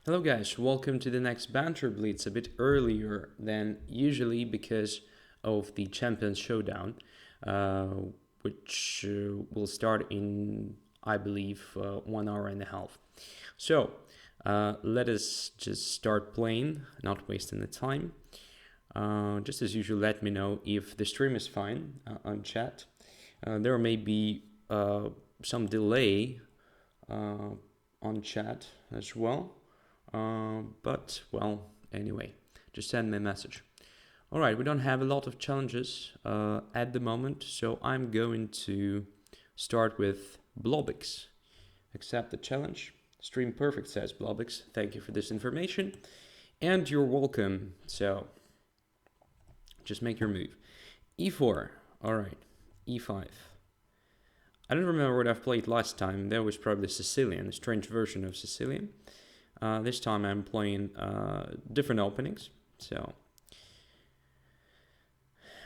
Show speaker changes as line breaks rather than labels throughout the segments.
Hello guys, welcome to the next Banter Blitz a bit earlier than usually because of the Champions Showdown, uh, which will start in, I believe, 1 hour and a half. So, let us just start playing, not wasting the time. Just as usual, let me know if the stream is fine on chat. There may be some delay on chat as well. But, well, anyway, just send me a message. All right, we don't have a lot of challenges at the moment, so I'm going to start with Blobix. Accept the challenge. Stream perfect, says Blobix. Thank you for this information. And you're welcome. So, just make your move. E4. All right. E5. I don't remember what I've played last time. That was probably Sicilian, a strange version of Sicilian. This time I'm playing different openings. So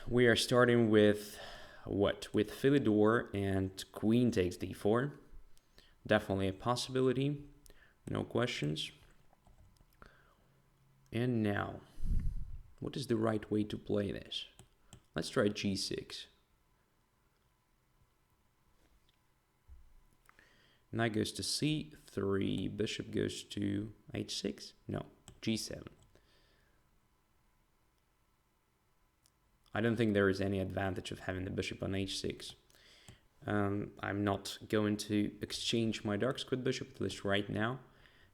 we are starting with what? With Philidor and Queen takes d4. Definitely a possibility. No questions. And now, what is the right way to play this? Let's try g6. Knight goes to c3, bishop goes to h6, no, g7. I don't think there is any advantage of having the bishop on h6. I'm not going to exchange my dark square bishop, at least right now,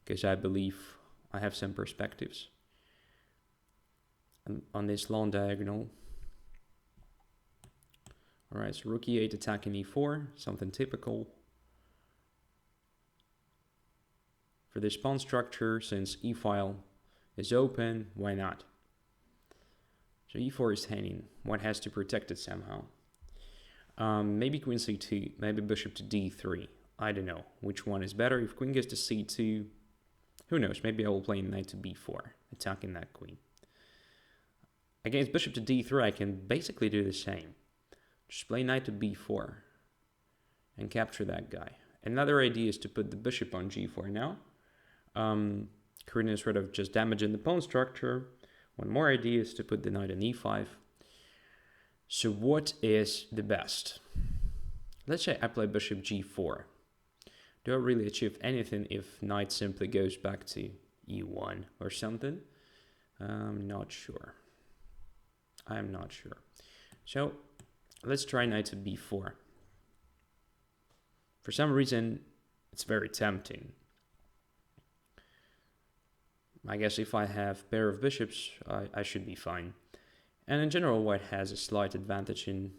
because I believe I have some perspectives on this long diagonal. Alright, so rook e8 attacking e4, something typical. For this pawn structure, since e-file is open, why not? So e4 is hanging. White has to protect it somehow. Maybe queen c2, maybe bishop to d3. I don't know which one is better. If queen goes to c2, who knows? Maybe I will play knight to b4, attacking that queen. Against bishop to d3, I can basically do the same. Just play knight to b4 and capture that guy. Another idea is to put the bishop on g4 now. Creating a sort of just damaging the pawn structure. One more idea is to put the knight on e5. So what is the best? Let's say I play bishop g4. Do I really achieve anything if knight simply goes back to e1 or something? I'm not sure. I'm not sure. So let's try knight to b4. For some reason, it's very tempting. I guess if I have pair of bishops, I should be fine. And in general, white has a slight advantage in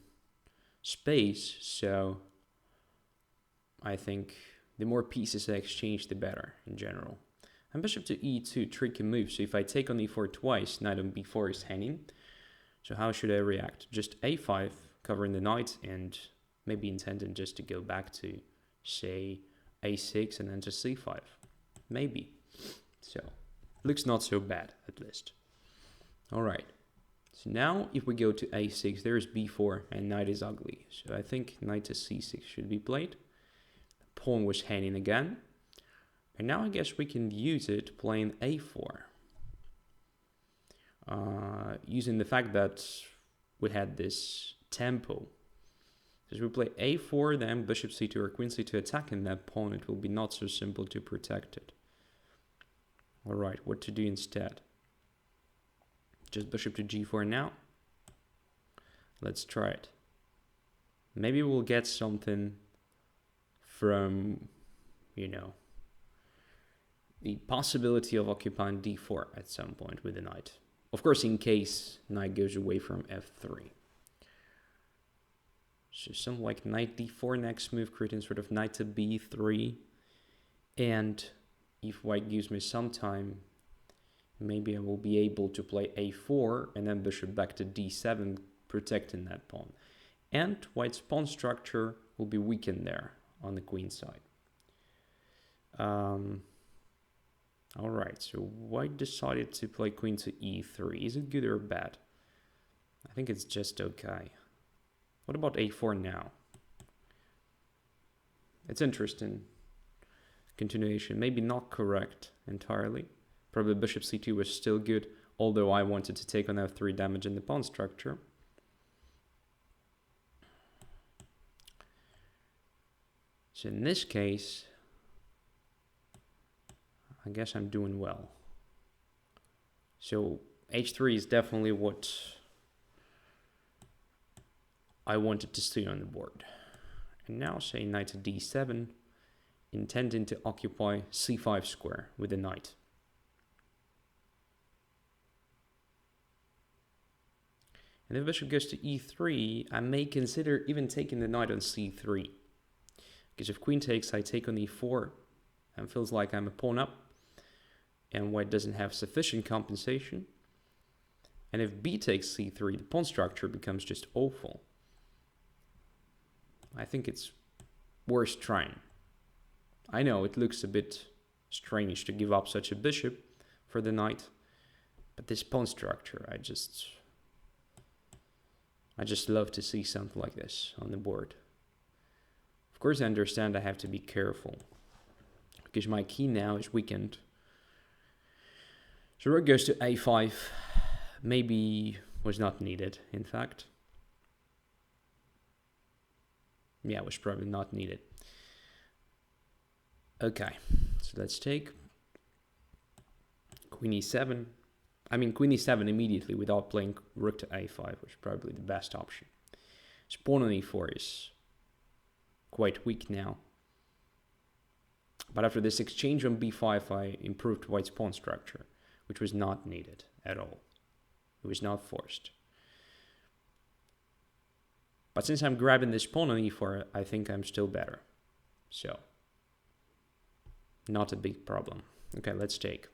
space, so I think the more pieces I exchange, the better in general. And bishop to e2, tricky move. So if I take on e4 twice, knight on b4 is hanging. So how should I react? Just a5, covering the knight, and maybe intending just to go back to, say, a6 and then to c5. Maybe. So looks not so bad, at least. All right. So now if we go to a6, there's b4 and knight is ugly. So I think knight to c6 should be played. The pawn was hanging again. And now I guess we can use it playing a4. Using the fact that we had this tempo. As we play a4, then bishop c2 or queen c2 attacking that pawn, it will be not so simple to protect it. Alright, what to do instead? Just bishop to g4 now. Let's try it. Maybe we'll get something from, you know, the possibility of occupying d4 at some point with the knight. Of course, in case knight goes away from f3. So something like knight d4 next move, creating sort of knight to b3. And if white gives me some time, maybe I will be able to play a4 and then bishop back to d7, protecting that pawn. And white's pawn structure will be weakened there on the queen side. Alright, so white decided to play queen to e3. Is it good or bad? I think it's just okay. What about a4 now? It's interesting. Continuation, maybe not correct entirely. Probably bishop c2 was still good, although I wanted to take on f3 damage in the pawn structure. So in this case, I guess I'm doing well. So h3 is definitely what I wanted to see on the board. And now say knight to d7, intending to occupy c5 square with the knight. And if bishop goes to e3, I may consider even taking the knight on c3. Because if queen takes, I take on e4, and feels like I'm a pawn up, and white doesn't have sufficient compensation. And if b takes c3, the pawn structure becomes just awful. I think it's worth trying. I know it looks a bit strange to give up such a bishop for the knight, but this pawn structure, I just love to see something like this on the board. Of course, I understand I have to be careful because my key now is weakened. So rook goes to a5, maybe was not needed, in fact. Yeah, it was probably not needed. Okay, so let's take queen e7. I mean, queen e7 immediately without playing rook to a5 was probably the best option. So pawn on e4 is quite weak now. But after this exchange on b5, I improved white's pawn structure, which was not needed at all. It was not forced. But since I'm grabbing this pawn on e4, I think I'm still better. So, not a big problem. Okay, let's take.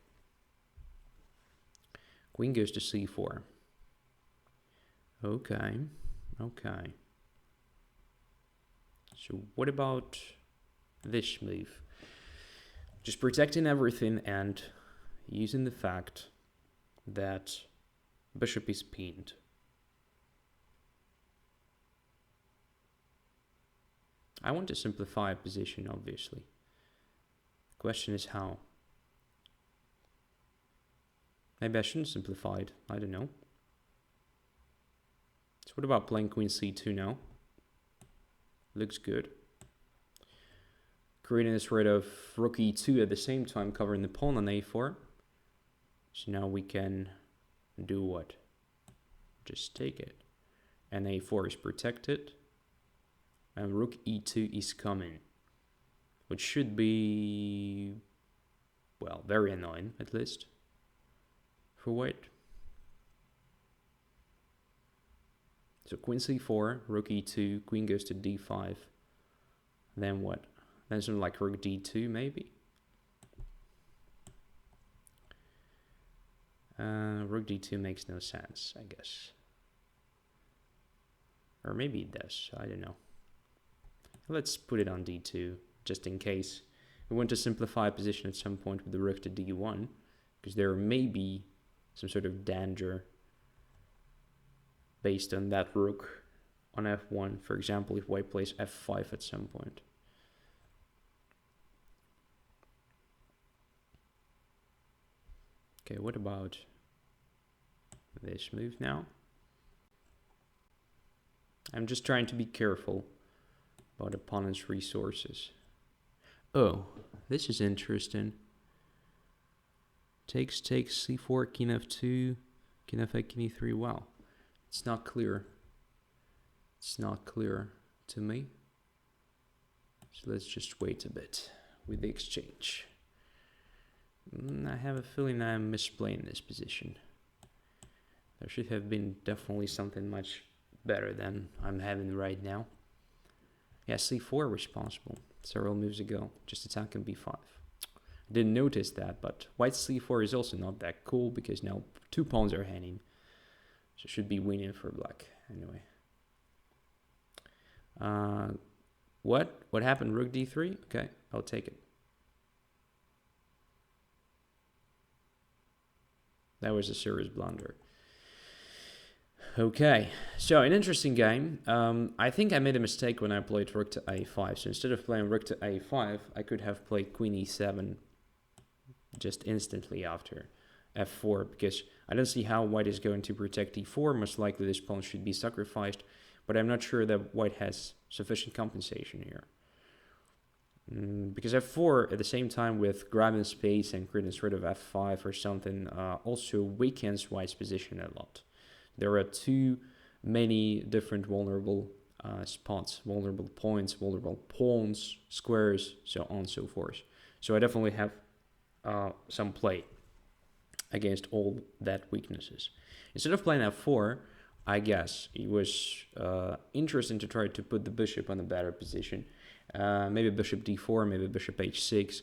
Queen goes to c4. Okay, okay. So what about this move? Just protecting everything and using the fact that bishop is pinned. I want to simplify a position, obviously. Question is how. Maybe I shouldn't simplify it. I don't know. So what about playing queen c2 now? Looks good. Creating this rid of rook e2 at the same time, covering the pawn on a4. So now we can do what? Just take it. And a4 is protected. And rook e2 is coming. Which should be, well, very annoying, at least. For white. So queen c4, rook e2, queen goes to d5. Then what? Then something like rook d2 maybe? Rook d2 makes no sense, I guess. Or maybe it does, I don't know. Let's put it on d2, just in case. We want to simplify a position at some point with the rook to d1, because there may be some sort of danger based on that rook on f1. For example, if white plays f5 at some point. Okay, what about this move now? I'm just trying to be careful about opponent's resources. Oh, this is interesting. Takes, c4, king f2, king f8, king e3. Wow, it's not clear. It's not clear to me. So let's just wait a bit with the exchange. I have a feeling I'm misplaying this position. There should have been definitely something much better than I'm having right now. Yeah, c4 responsible several moves ago, just attacking b5. I didn't notice that, but white c4 is also not that cool because now two pawns are hanging. So it should be winning for black anyway. What happened? Rook d3? Okay, I'll take it. That was a serious blunder. Okay, so an interesting game. I think I made a mistake when I played rook to a5. So instead of playing rook to a5, I could have played queen e7 just instantly after f4, because I don't see how white is going to protect e4. Most likely this pawn should be sacrificed, but I'm not sure that white has sufficient compensation here. Because f4 at the same time with grabbing space and getting rid of f5 or something also weakens white's position a lot. There are too many different vulnerable spots, vulnerable points, vulnerable pawns, squares, so on and so forth. So I definitely have some play against all that weaknesses. Instead of playing f4, I guess it was interesting to try to put the bishop on a better position. Maybe bishop d4, maybe bishop h6.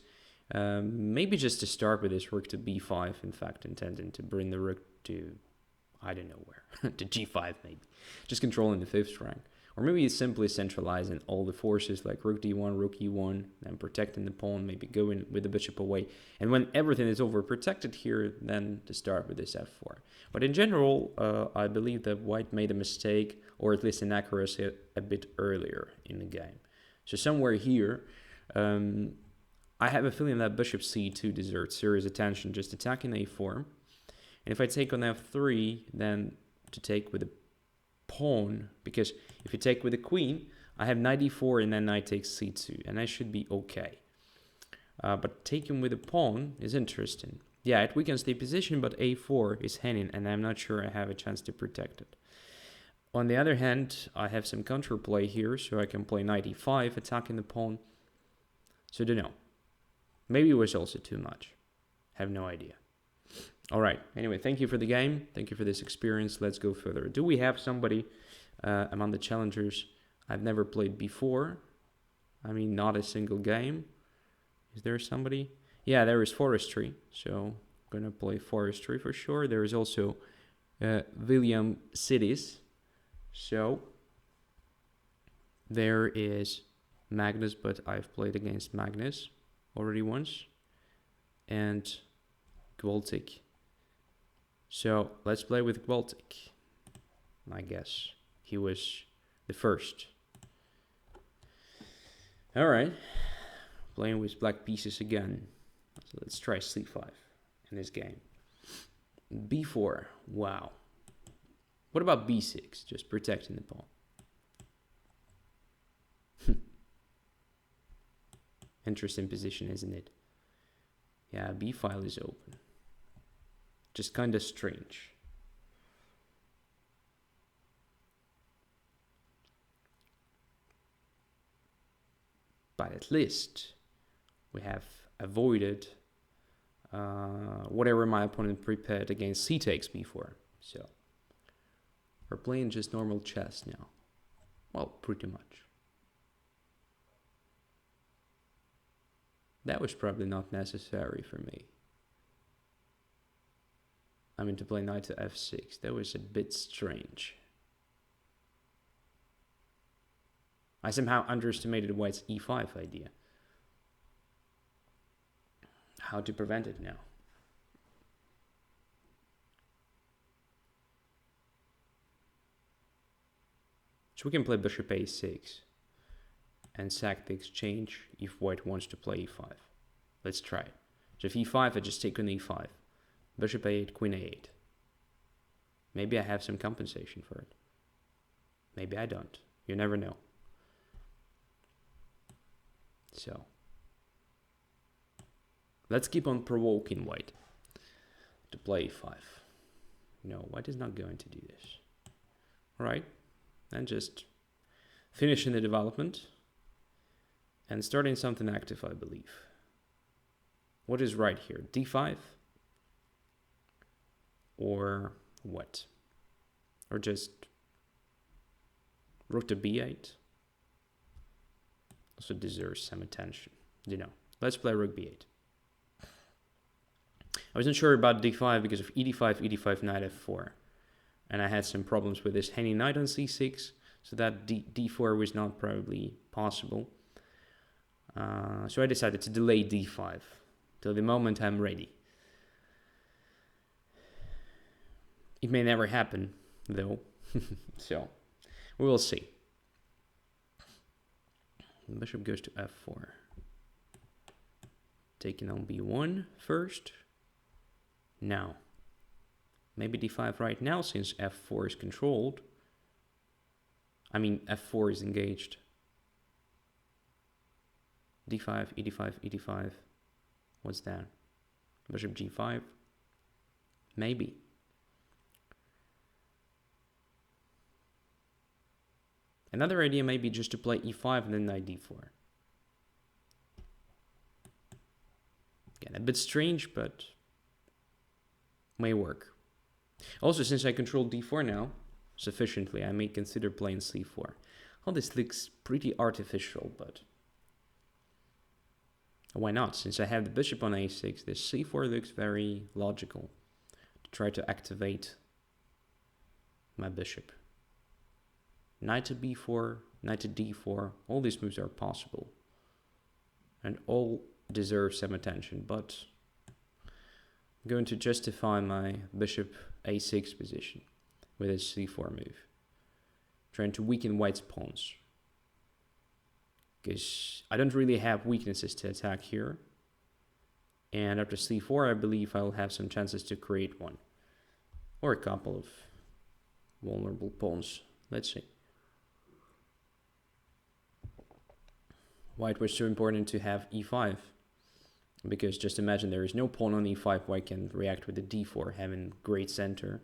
Maybe just to start with this rook to b5, in fact, intending to bring the rook to, I don't know where, to g5 maybe. Just controlling the fifth rank. Or maybe it's simply centralizing all the forces like rook d1, rook e1, and protecting the pawn, maybe going with the bishop away. And when everything is over protected here, then to start with this f4. But in general, I believe that white made a mistake, or at least inaccuracy, a bit earlier in the game. So somewhere here, I have a feeling that bishop c2 deserves serious attention, just attacking a4. And if I take on f3, then to take with the pawn, because if you take with the queen, I have knight e4 and then knight takes c2, and I should be okay. But taking with the pawn is interesting. Yeah, it weakens the position, but a4 is hanging, and I'm not sure I have a chance to protect it. On the other hand, I have some counterplay here, so I can play knight e5, attacking the pawn. So I don't know. Maybe it was also too much. Have no idea. All right. Anyway, thank you for the game. Thank you for this experience. Let's go further. Do we have somebody among the challengers I've never played before? I mean, not a single game. Is there somebody? Yeah, there is Forestry. So I'm going to play Forestry for sure. There is also William Cities. So there is Magnus, but I've played against Magnus already once. And Baltic. So let's play with Baltic. I guess he was the first. All right, playing with black pieces again. So let's try c5 in this game. b4, wow. What about b6? Just protecting the pawn. Interesting position, isn't it? Yeah, b file is open. Just kind of strange. But at least we have avoided whatever my opponent prepared against c takes b4. So we're playing just normal chess now. Well, pretty much. That was probably not necessary for me. I mean, to play knight to f6, that was a bit strange. I somehow underestimated white's e5 idea. How to prevent it now? So we can play bishop a6 and sack the exchange if white wants to play e5. Let's try it. So if e5, I just take on e5. Bishop a8, queen a8. Maybe I have some compensation for it. Maybe I don't. You never know. So let's keep on provoking white to play e5. No, white is not going to do this. All right, and just finishing the development and starting something active, I believe. What is right here? d5? Or what? Or just rook to b8? Also deserves some attention. You know, let's play rook b8. I wasn't sure about d5 because of e5, knight f4. And I had some problems with this hanging knight on c6, so that d4 was not probably possible. So I decided to delay d5 till the moment I'm ready. It may never happen, though, so we will see. Bishop goes to f4. Taking on b1 first. Now, maybe d5 right now since f4 is controlled. I mean, f4 is engaged. d5, e5, e5. What's that? Bishop g5. Maybe. Another idea may be just to play e5 and then knight d4. Again, a bit strange, but may work. Also, since I control d4 now sufficiently, I may consider playing c4. All this looks pretty artificial, but why not? Since I have the bishop on a6, this c4 looks very logical to try to activate my bishop. Knight to b4, knight to d4, all these moves are possible. And all deserve some attention, but I'm going to justify my bishop a6 position with a c4 move. Trying to weaken white's pawns. Because I don't really have weaknesses to attack here. And after c4, I believe I'll have some chances to create one. Or a couple of vulnerable pawns. Let's see. White was so important to have e5. Because just imagine there is no pawn on e5, white can react with the d4, having great center.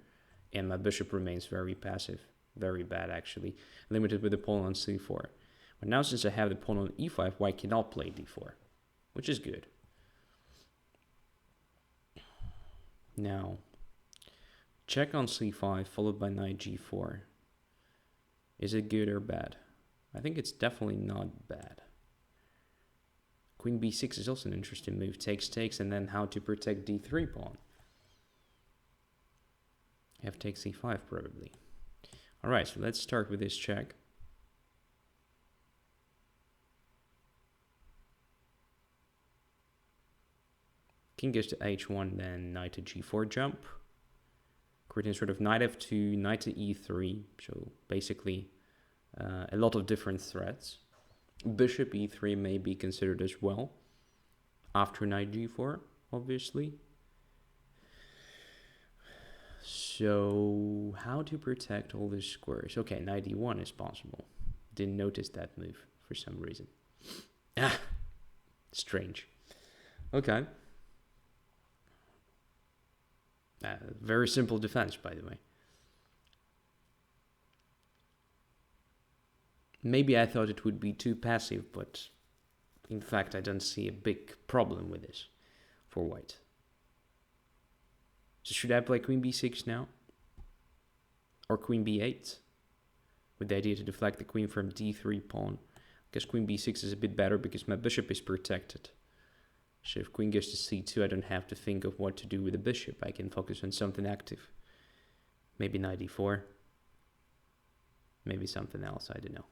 And my bishop remains very passive. Very bad, actually. Limited with the pawn on c4. But now since I have the pawn on e5, white cannot play d4. Which is good. Now, check on c5 followed by knight g4. Is it good or bad? I think it's definitely not bad. Queen b6 is also an interesting move. Takes, takes, and then how to protect d3 pawn. F takes c5 probably. Alright, so let's start with this check. King goes to h1, then knight to g4 jump. Creating sort of knight f2, knight to e3. So basically a lot of different threats. Bishop e3 may be considered as well. After knight g4, obviously. So how to protect all these squares? Okay, knight e1 is possible. Didn't notice that move for some reason. Ah, strange. Okay. Very simple defense, by the way. Maybe I thought it would be too passive, but in fact I don't see a big problem with this for white. So should I play queen b6 now? Or queen b8? With the idea to deflect the queen from d3 pawn. I guess queen b6 is a bit better because my bishop is protected. So if queen goes to c2, I don't have to think of what to do with the bishop. I can focus on something active. Maybe knight e4. Maybe something else, I don't know.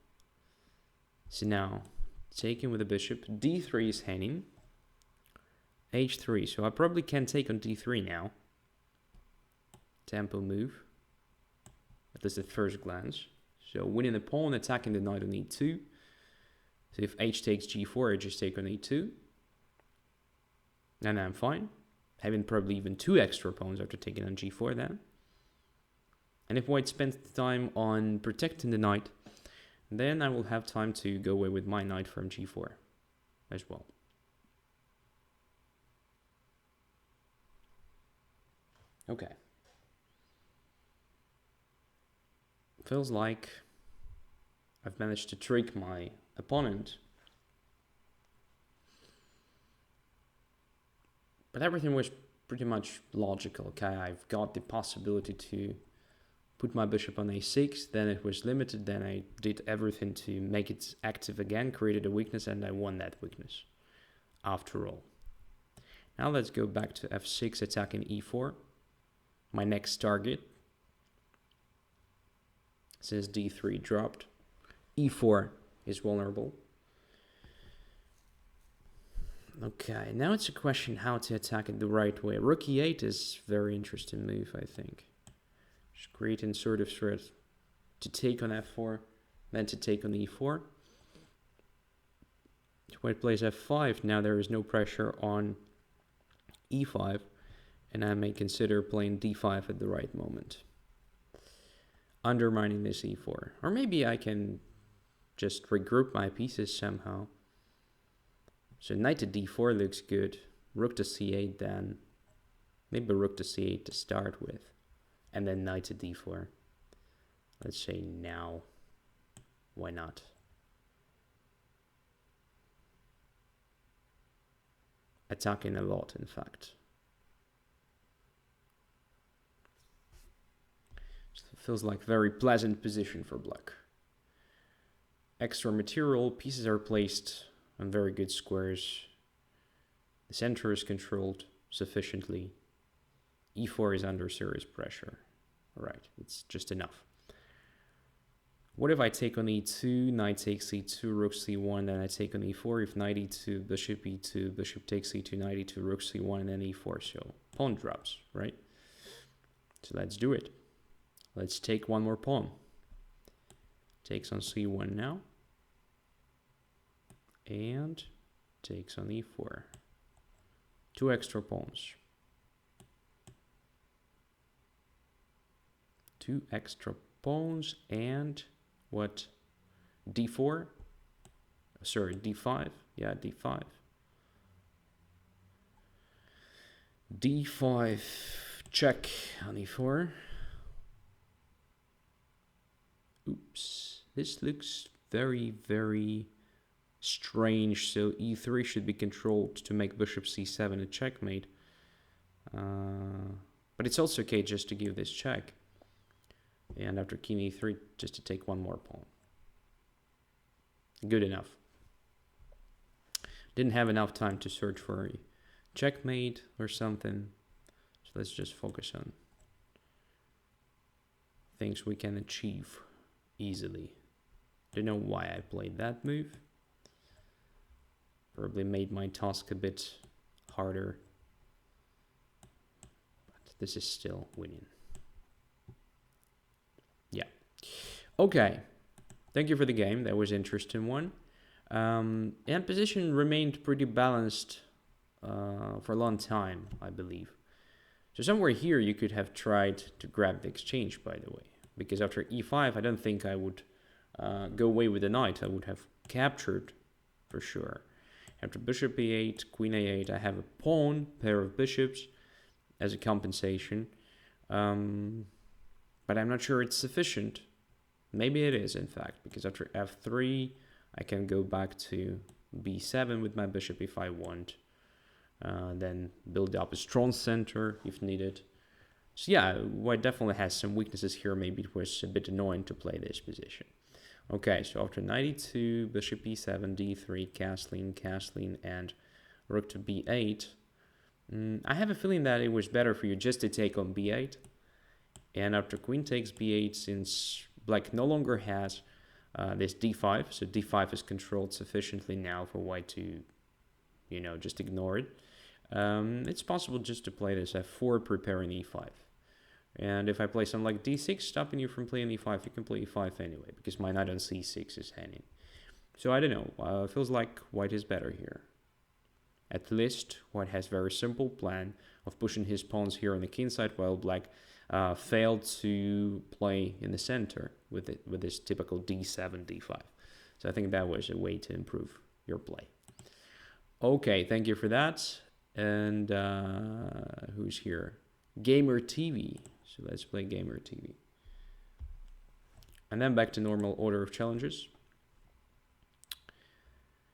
So now, taking with the bishop, d3 is hanging. h3, so I probably can take on d3 now. Tempo move. At least at first glance. So winning the pawn, attacking the knight on e2. So if h takes g4, I just take on e2. And I'm fine. Having probably even 2 extra pawns after taking on g4 then. And if white spends time on protecting the knight, then I will have time to go away with my knight from g4 as well. Okay. Feels like I've managed to trick my opponent. But everything was pretty much logical. Okay, I've got the possibility to put my bishop on a6, then it was limited, then I did everything to make it active again, created a weakness, and I won that weakness, after all. Now let's go back to f6, attacking e4, my next target. Since d3 dropped, e4 is vulnerable. Okay, now it's a question how to attack it the right way. Rook e8 is a very interesting move, I think. Just creating sort of threat to take on f4, then to take on e4. White plays f5. Now there is no pressure on e5, and I may consider playing d5 at the right moment, undermining this e4. Or maybe I can just regroup my pieces somehow. So knight to d4 looks good. Rook to c8 then. Maybe rook to c8 to start with. And then knight to d4. Let's say now. Why not? Attacking a lot, in fact. So it feels like a very pleasant position for black. Extra material, pieces are placed on very good squares. The center is controlled sufficiently. e4 is under serious pressure. All right, it's just enough. What if I take on e2, knight takes e2, rook c1, then I take on e4, if knight e2, bishop e2, bishop takes e2, knight e2, rook c1, and then e4, so pawn drops, right? So let's do it. Let's take one more pawn. Takes on c1 now. And takes on e4. 2 extra pawns. 2 extra pawns and what? d4? Sorry, d5. Yeah, d5. d5 check on e4. Oops. This looks very, very strange. So e3 should be controlled to make bishop c7 a checkmate. But it's also okay just to give this check. And after king e3, just to take one more pawn. Good enough. Didn't have enough time to search for a checkmate or something. So let's just focus on things we can achieve easily. Don't know why I played that move. Probably made my task a bit harder. But this is still winning. Yeah. Okay. Thank you for the game. That was an interesting one. And position remained pretty balanced for a long time, I believe. So somewhere here you could have tried to grab the exchange, by the way. Because after e5, I don't think I would go away with the knight. I would have captured for sure. After bishop e8, queen a8, I have a pawn, pair of bishops as a compensation. But I'm not sure it's sufficient. Maybe it is, in fact, because after f3, I can go back to b7 with my bishop if I want. Then build up a strong center if needed. So yeah, white definitely has some weaknesses here. Maybe it was a bit annoying to play this position. Okay, so after knight e2, bishop e7, d3, castling, and rook to b8. I have a feeling that it was better for you just to take on b8. And after queen takes b8, since black no longer has this d5, so d5 is controlled sufficiently now for white to, just ignore it. It's possible just to play this f4, preparing e5. And if I play something like d6, stopping you from playing e5, you can play e5 anyway, because my knight on c6 is hanging. So I don't know, feels like white is better here. At least white has very simple plan of pushing his pawns here on the king side, while black failed to play in the center with this typical d7, d5. So I think that was a way to improve your play. Okay, thank you for that. And who's here? Gamer TV. So let's play Gamer TV. And then back to normal order of challenges.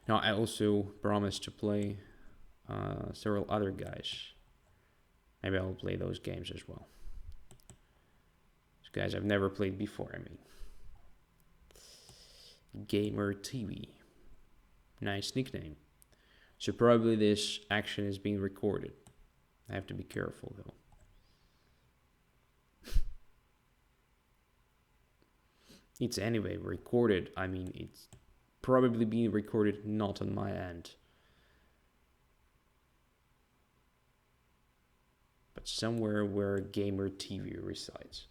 Now I also promised to play several other guys. Maybe I'll play those games as well. Those guys I've never played before, I mean. Gamer TV. Nice nickname. So probably this action is being recorded. I have to be careful though. It's anyway recorded. I mean, it's probably being recorded not on my end. But somewhere where Gamer TV resides.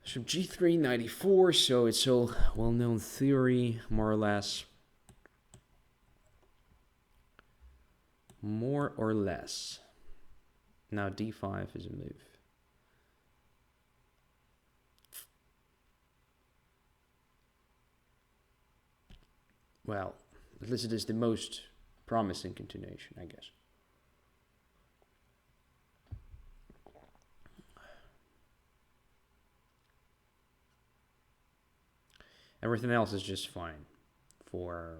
So G3 94, so it's all well-known theory, more or less. more or less. Now d5 is a move. Well, at least it is the most promising continuation, I guess. Everything else is just fine for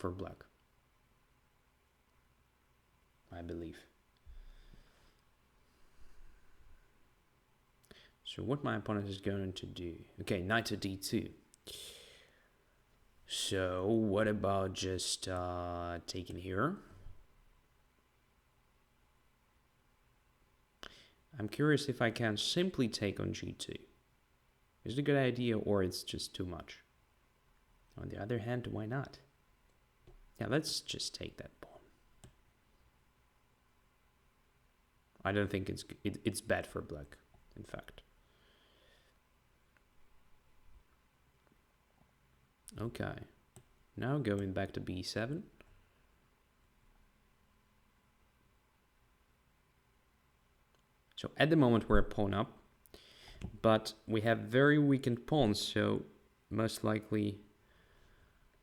black, I believe. So what my opponent is going to do? Okay, knight to d2. So what about just taking here? I'm curious if I can simply take on g2. Is it a good idea or it's just too much? On the other hand, why not? Yeah, let's just take that pawn. I don't think it's bad for black, in fact. Okay, now going back to b7. So at the moment we're a pawn up, but we have very weakened pawns, so most likely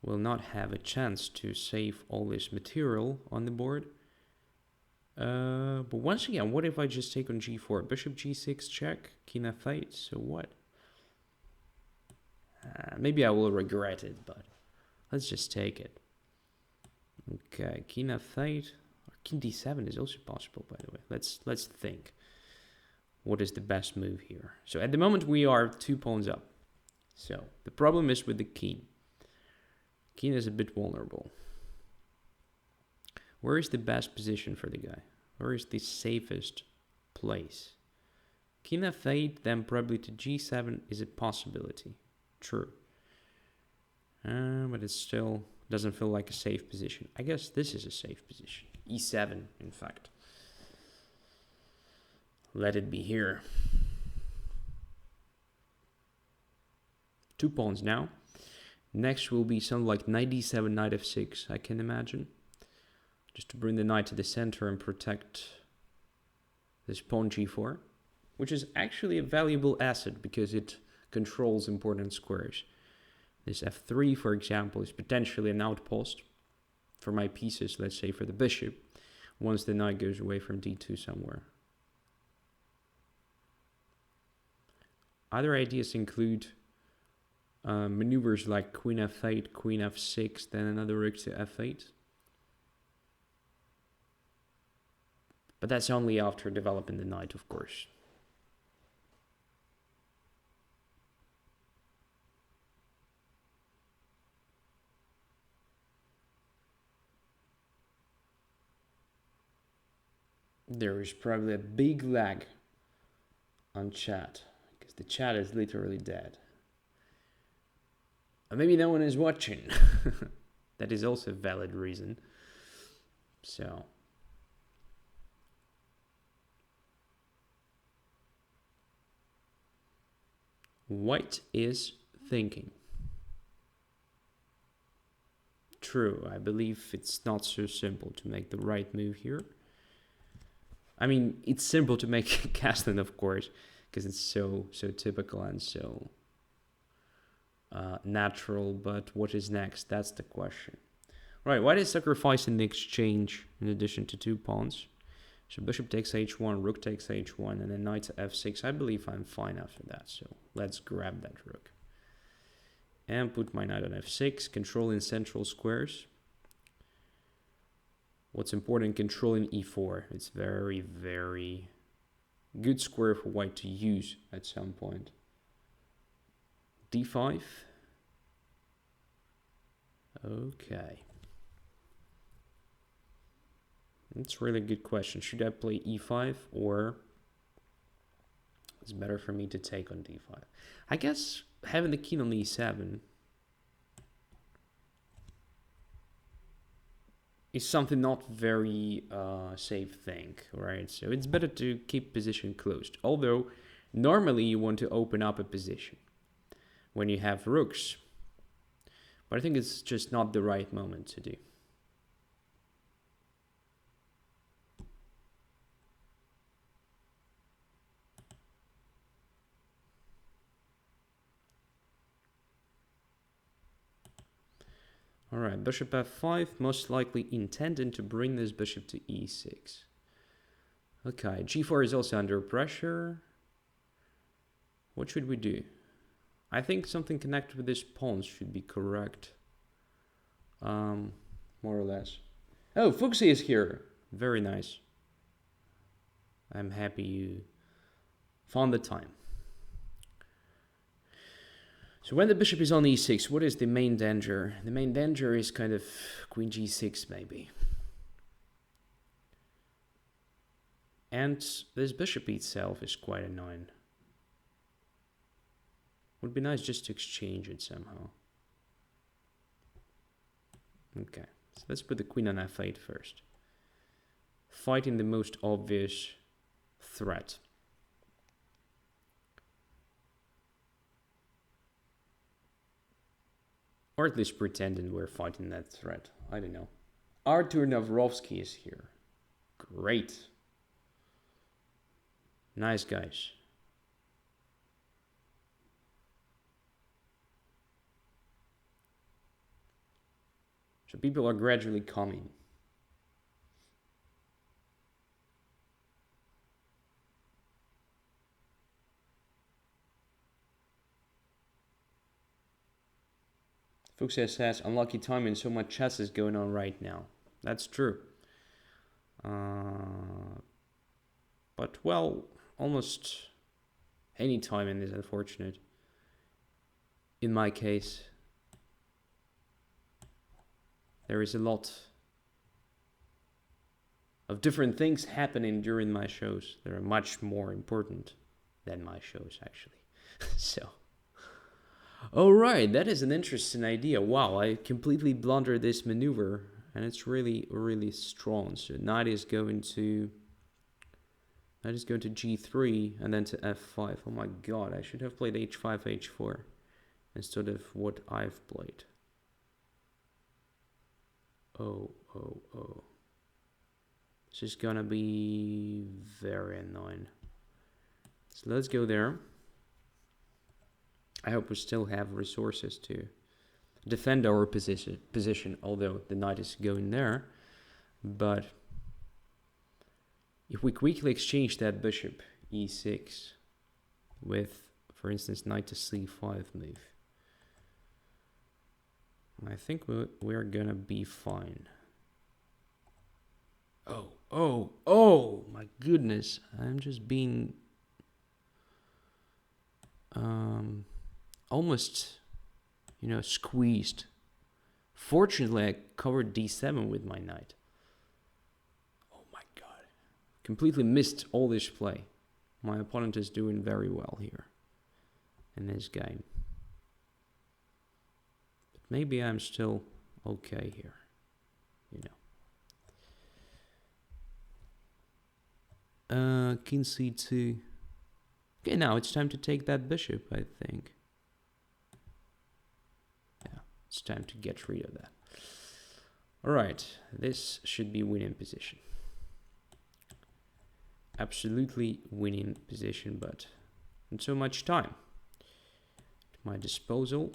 we'll not have a chance to save all this material on the board. But once again, what if I just take on g4? Bishop g6 check, king f8, so what? Maybe I will regret it, but let's just take it. Okay, king f8, or king d7 is also possible, by the way. Let's think. What is the best move here? So at the moment we are 2 pawns up. So the problem is with the king. King is a bit vulnerable. Where is the best position for the guy? Where is the safest place? King f8, then probably to g7 is a possibility. True. But it still doesn't feel like a safe position. I guess this is a safe position. e7, in fact. Let it be here. 2 pawns now. Next will be something like knight d7, knight f6, I can imagine. Just to bring the knight to the center and protect this pawn g4. Which is actually a valuable asset because it controls important squares. This f3, for example, is potentially an outpost for my pieces, let's say for the bishop, once the knight goes away from d2 somewhere. Other ideas include maneuvers like queen f8, queen f6, then another rook to f8. But that's only after developing the knight, of course. There is probably a big lag on chat, because the chat is literally dead. Or maybe no one is watching. That is also a valid reason. So. White is thinking. True, I believe it's not so simple to make the right move here. I mean, it's simple to make castling, of course, because it's so typical and so natural, but what is next? That's the question. Right, white is sacrificing the exchange in addition to 2 pawns. So bishop takes h1, rook takes h1, and then knight to f6. I believe I'm fine after that, so let's grab that rook. And put my knight on f6, controlling central squares. What's important, controlling e4. It's very, very good square for white to use at some point. d5. Okay. That's a really good question. Should I play e5 or it's better for me to take on d5? I guess having the king on e7 is something not very safe thing, right? So it's better to keep position closed. Although normally you want to open up a position when you have rooks. But I think it's just not the right moment to do. Alright, bishop f5, most likely intending to bring this bishop to e6. Okay, g4 is also under pressure. What should we do? I think something connected with this pawn should be correct. More or less. Oh, Fuxi is here. Very nice. I'm happy you found the time. So when the bishop is on e6, what is the main danger? The main danger is kind of queen g6 maybe. And this bishop itself is quite annoying. Would be nice just to exchange it somehow. Okay, so let's put the queen on f8 first. Fighting the most obvious threat. Or at least pretending we're fighting that threat. I don't know. Andrey Ostrovskiy is here. Great. Nice guys. So people are gradually coming. Fuxia says, unlucky timing, so much chess is going on right now. That's true. But, well, almost any timing is unfortunate. In my case, there is a lot of different things happening during my shows that are much more important than my shows, actually. So, all right, that is an interesting idea. Wow, I completely blundered this maneuver, and it's really, really strong. So knight is going to g3 and then to f5. Oh my god, I should have played h5, h4 instead of what I've played. Oh. This is gonna be very annoying. So let's go there. I hope we still have resources to defend our position, although the knight is going there. But if we quickly exchange that bishop e6 with, for instance, knight to c5 move, I think we're gonna be fine. Oh, my goodness. I'm just being almost, squeezed. Fortunately, I covered d7 with my knight. Oh my god. Completely missed all this play. My opponent is doing very well here in this game. But maybe I'm still okay here, King c2. Okay, now it's time to take that bishop, I think. Yeah, it's time to get rid of that. All right, this should be winning position. Absolutely winning position, but not so much time at my disposal.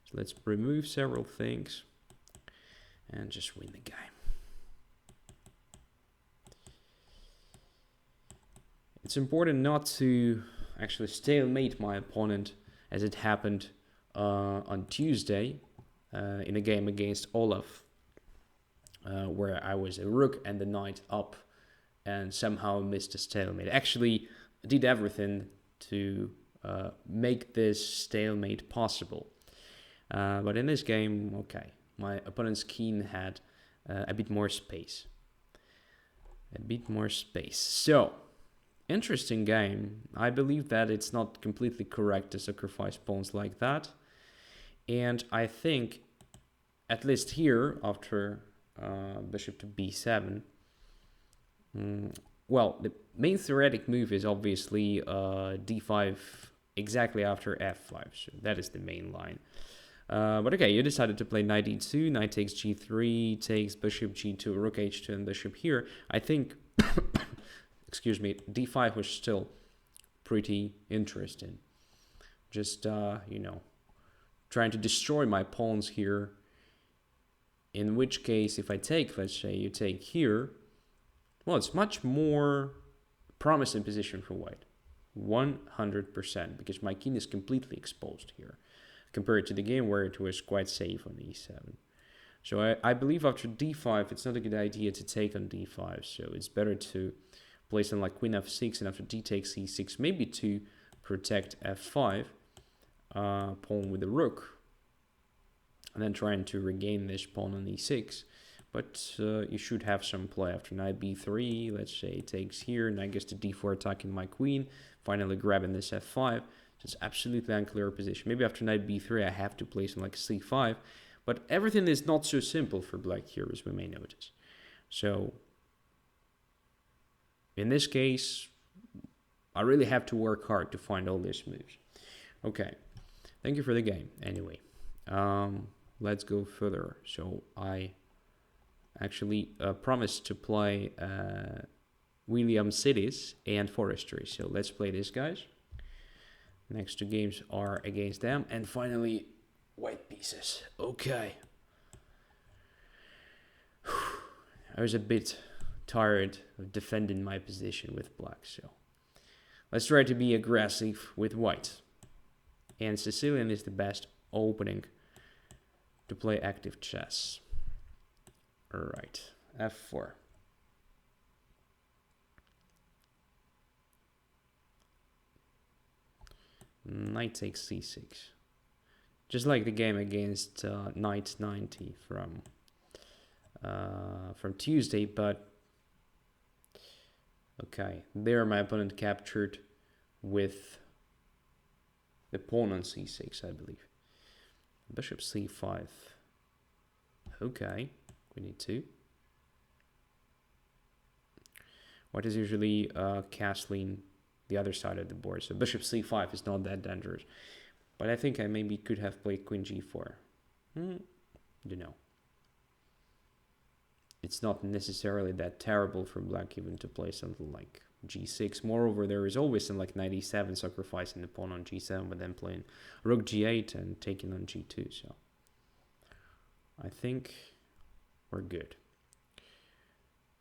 So let's remove several things and just win the game. It's important not to actually stalemate my opponent, as it happened on Tuesday in a game against Olaf, where I was a rook and the knight up and somehow missed a stalemate. Actually, did everything to make this stalemate possible. But in this game, okay, my opponent's king had a bit more space. So, interesting game. I believe that it's not completely correct to sacrifice pawns like that. And I think, at least here, after bishop to b7, well, the main theoretic move is obviously d5 exactly after f5. So that is the main line. But okay, you decided to play knight e2, knight takes g3, takes bishop g2, rook h2, and bishop here. I think... excuse me, d5 was still pretty interesting. Just, trying to destroy my pawns here In which case, if I take, let's say you take here, well, it's much more promising position for white. 100%, because my king is completely exposed here, compared to the game where it was quite safe on e7. So I believe after d5, it's not a good idea to take on d5, so it's better to play something like queen f6, and after d takes e6, maybe to protect f5, pawn with the rook, and then trying to regain this pawn on e6. But you should have some play after knight b3. Let's say it takes here, knight goes to d4, attacking my queen, finally grabbing this f5. So it's absolutely unclear position. Maybe after knight b3 I have to play something like c5, but everything is not so simple for black here, as we may notice. So in this case, I really have to work hard to find all these moves. Okay, thank you for the game. Anyway, let's go further. So I actually promised to play William Cities and Forestry. So let's play this, guys. Next two games are against them. And finally, white pieces. Okay. I was a bit tired of defending my position with black, so let's try to be aggressive with white. And Sicilian is the best opening to play active chess. Alright, f4. Knight takes c6. Just like the game against Knight 90 from Tuesday, but okay, there my opponent captured with the pawn on c6, I believe. Bishop c5. Okay, we need to. White is usually castling the other side of the board, so bishop c5 is not that dangerous. But I think I maybe could have played queen g4. Don't know. It's not necessarily that terrible for black even to play something like g6. Moreover, there is always some like knight e7 sacrificing the pawn on g7, but then playing rook g8 and taking on g2. So I think we're good.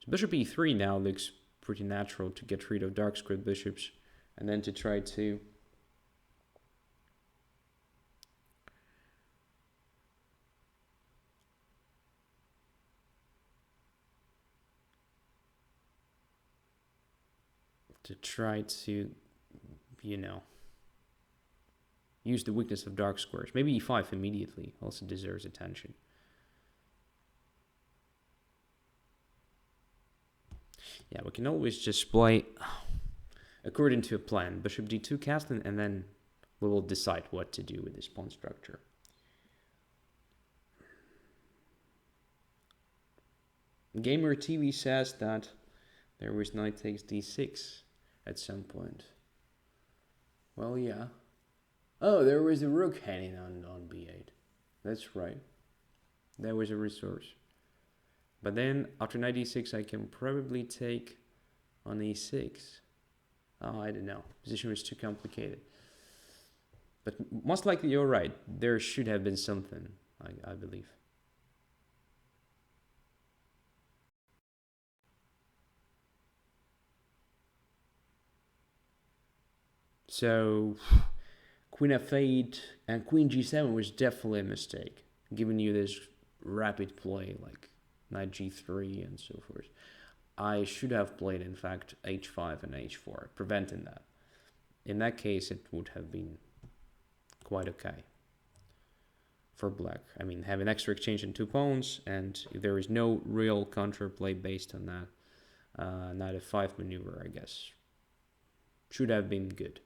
So bishop e3 now looks pretty natural to get rid of dark squared bishops, and then to try to you know, use the weakness of dark squares. Maybe e5 immediately also deserves attention. Yeah, we can always just play according to a plan. Bishop d2 castling, and then we will decide what to do with this pawn structure. Gamer TV says that there was knight takes d6 at some point. Well, yeah. Oh, there was a rook hanging on b8. That's right. That was a resource. But then after knight e6, I can probably take on e6. Oh, I don't know. Position was too complicated. But most likely you're right. There should have been something, I believe. So queen f8 and queen g7 was definitely a mistake, giving you this rapid play like knight g3 and so forth. I should have played, in fact, h5 and h4, preventing that. In that case, it would have been quite okay for black. I mean, having extra exchange in two pawns, and if there is no real counterplay based on that, knight f5 maneuver, I guess, should have been good.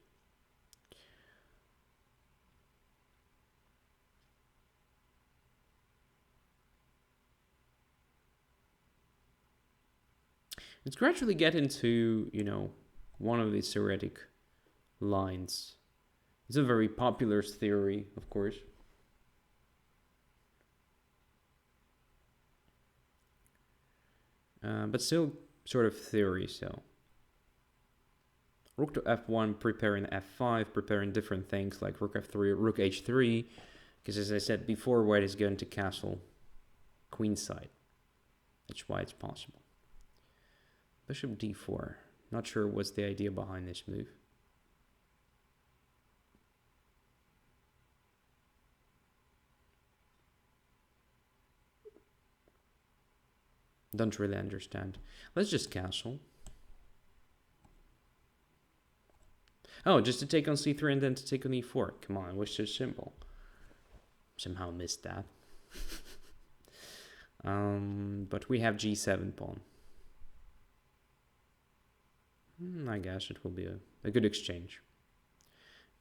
It's gradually getting to, you know, one of these theoretic lines. It's a very popular theory, of course. But still sort of theory, so. Rook to f1, preparing f5, preparing different things like rook f3, rook h3. Because as I said before, white is going to castle queen side. That's why it's possible. Bishop d4. Not sure what's the idea behind this move. Don't really understand. Let's just castle. Oh, just to take on c3 and then to take on e4. Come on, it was so simple. Somehow missed that. But we have g7 pawn. I guess it will be a good exchange.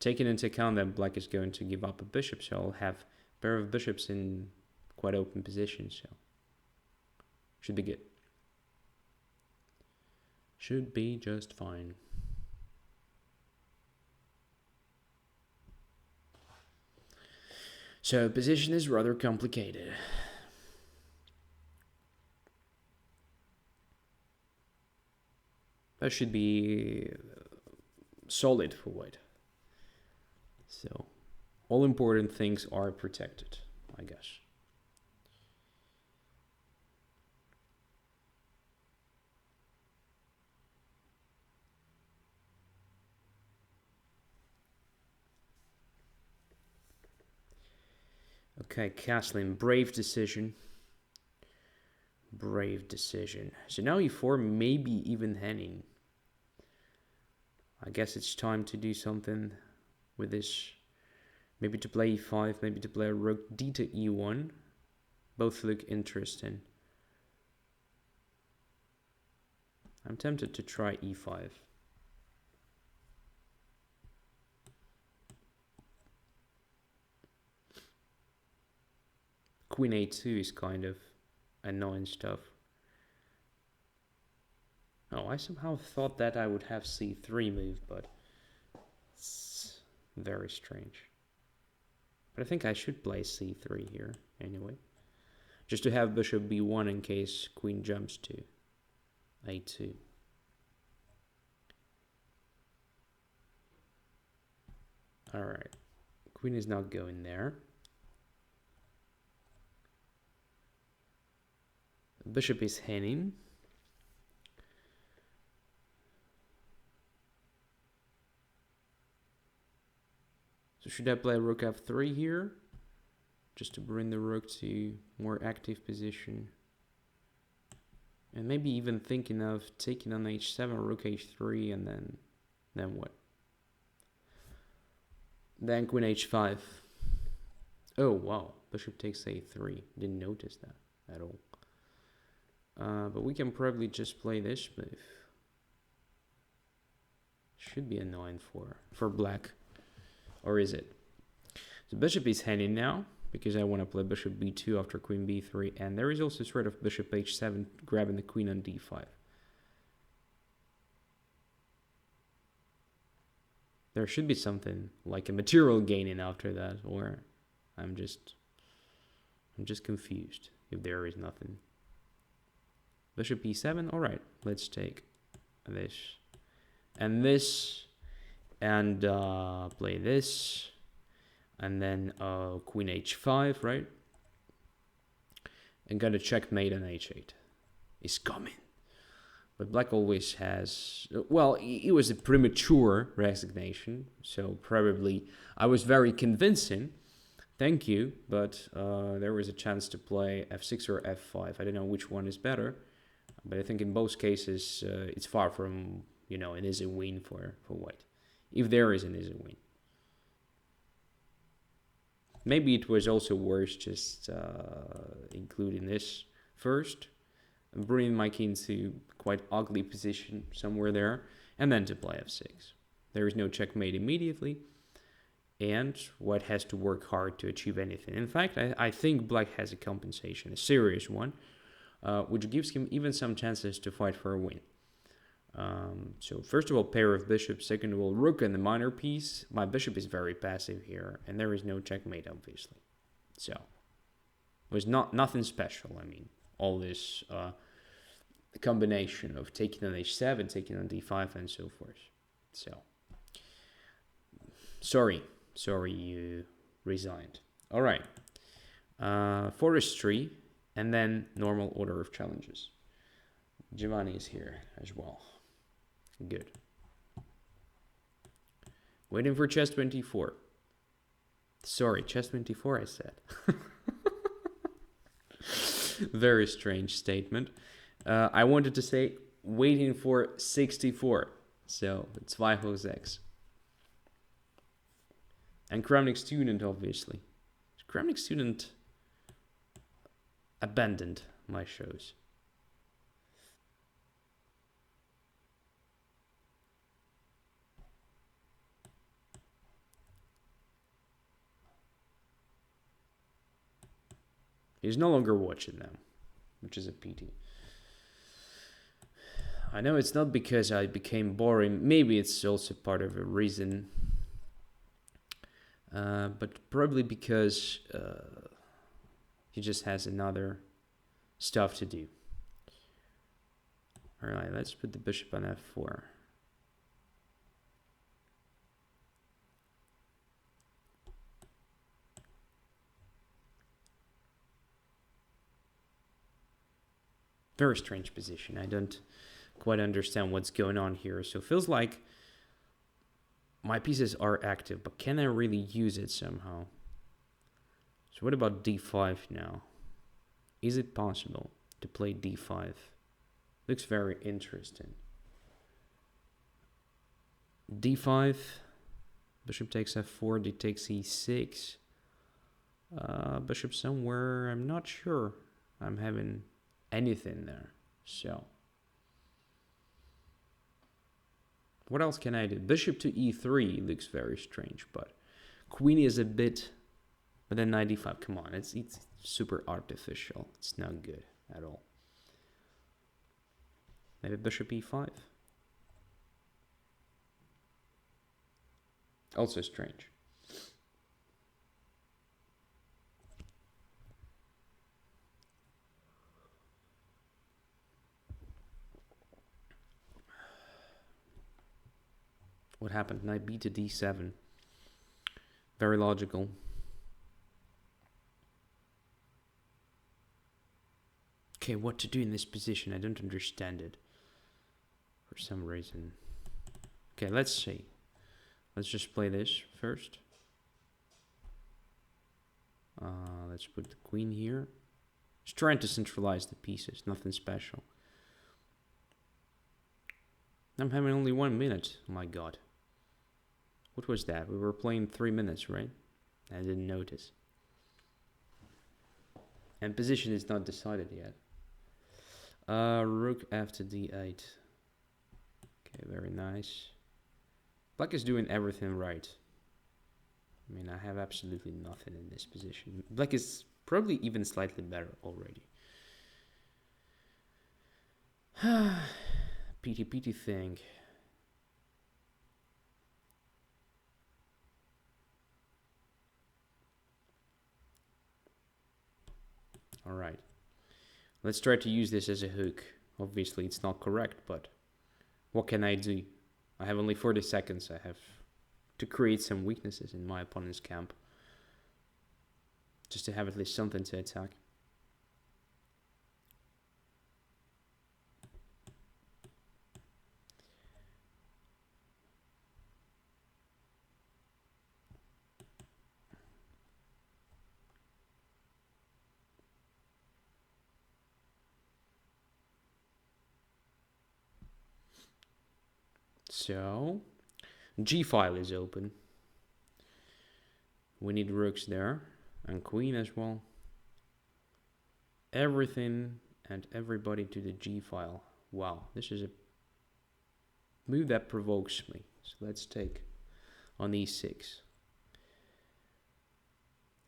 Taking into account that black is going to give up a bishop, so I'll have a pair of bishops in quite open position, so should be good. Should be just fine. So position is rather complicated. That should be solid for white. So all important things are protected, I guess. Okay, castling, brave decision. Brave decision. So now e4, maybe even Henning. I guess it's time to do something with this. Maybe to play e5, maybe to play a rook d to e1. Both look interesting. I'm tempted to try e5. Queen a2 is kind of annoying stuff. Oh, I somehow thought that I would have c3 move, but it's very strange. But I think I should play c3 here anyway. Just to have bishop b1 in case queen jumps to a2. Alright. Queen is not going there. Bishop is Henning. So should I play rook f3 here? Just to bring the rook to more active position. And maybe even thinking of taking on h7, rook h3, and then what? Then queen h5. Oh, wow. Bishop takes a3. Didn't notice that at all. But we can probably just play this move. Should be annoying for black. Or is it? So bishop is Henning now, because I want to play bishop b2 after queen b3. And there is also sort of bishop h7 grabbing the queen on d5. There should be something like a material gaining after that, or I'm just confused if there is nothing. Bishop e7, alright, let's take this and this and play this, and then queen h5, right? And got a checkmate on h8 is coming. But black always has, well, it was a premature resignation, so probably I was very convincing, thank you, but there was a chance to play f6 or f5. I don't know which one is better. But I think in both cases, it's far from, an easy win for white. If there is an easy win. Maybe it was also worse just including this first. And bringing my king to quite ugly position somewhere there. And then to play f6. There is no checkmate immediately. And white has to work hard to achieve anything. In fact, I think black has a compensation, a serious one. Which gives him even some chances to fight for a win. So first of all, pair of bishops. Second of all, rook and the minor piece. My bishop is very passive here, and there is no checkmate, obviously. So it was nothing special. I mean, all this combination of taking on h7, taking on d5, and so forth. So sorry you resigned. All right, forestry. And then normal order of challenges. Giovanni is here as well. Good. Waiting for chess 24. Sorry, chess 24 I said. Very strange statement. I wanted to say waiting for 64. So it's 206. And Kramnik student, obviously. Kramnik student abandoned my shows. He's no longer watching them, which is a pity. I know it's not because I became boring. Maybe it's also part of a reason. But probably because he just has another stuff to do. Alright, let's put the bishop on f4. Very strange position. I don't quite understand what's going on here. So it feels like my pieces are active, but can I really use it somehow? So what about d5 now? Is it possible to play d5? Looks very interesting. d5, bishop takes f4, d takes e6. Bishop somewhere, I'm not sure I'm having anything there. So what else can I do? Bishop to e3 looks very strange, but queen is a bit, but then knight d5, come on, it's super artificial. It's not good at all. Maybe bishop e5. Also strange. What happened? Knight b to d7. Very logical. Okay, what to do in this position? I don't understand it for some reason. Okay, let's see. Let's just play this first. Let's put the queen here. Just trying to centralize the pieces, nothing special. I'm having only 1 minute. Oh my god. What was that? We were playing 3 minutes, right? I didn't notice. And position is not decided yet. Rook after d8. Okay, very nice. Black is doing everything right. I mean, I have absolutely nothing in this position. Black is probably even slightly better already. PT thing. All right. Let's try to use this as a hook. Obviously, it's not correct, but what can I do? I have only 40 seconds. I have to create some weaknesses in my opponent's camp. Just to have at least something to attack. So, G file is open. We need rooks there and queen as well. Everything and everybody to the G file. Wow, this is a move that provokes me. So let's take on e6.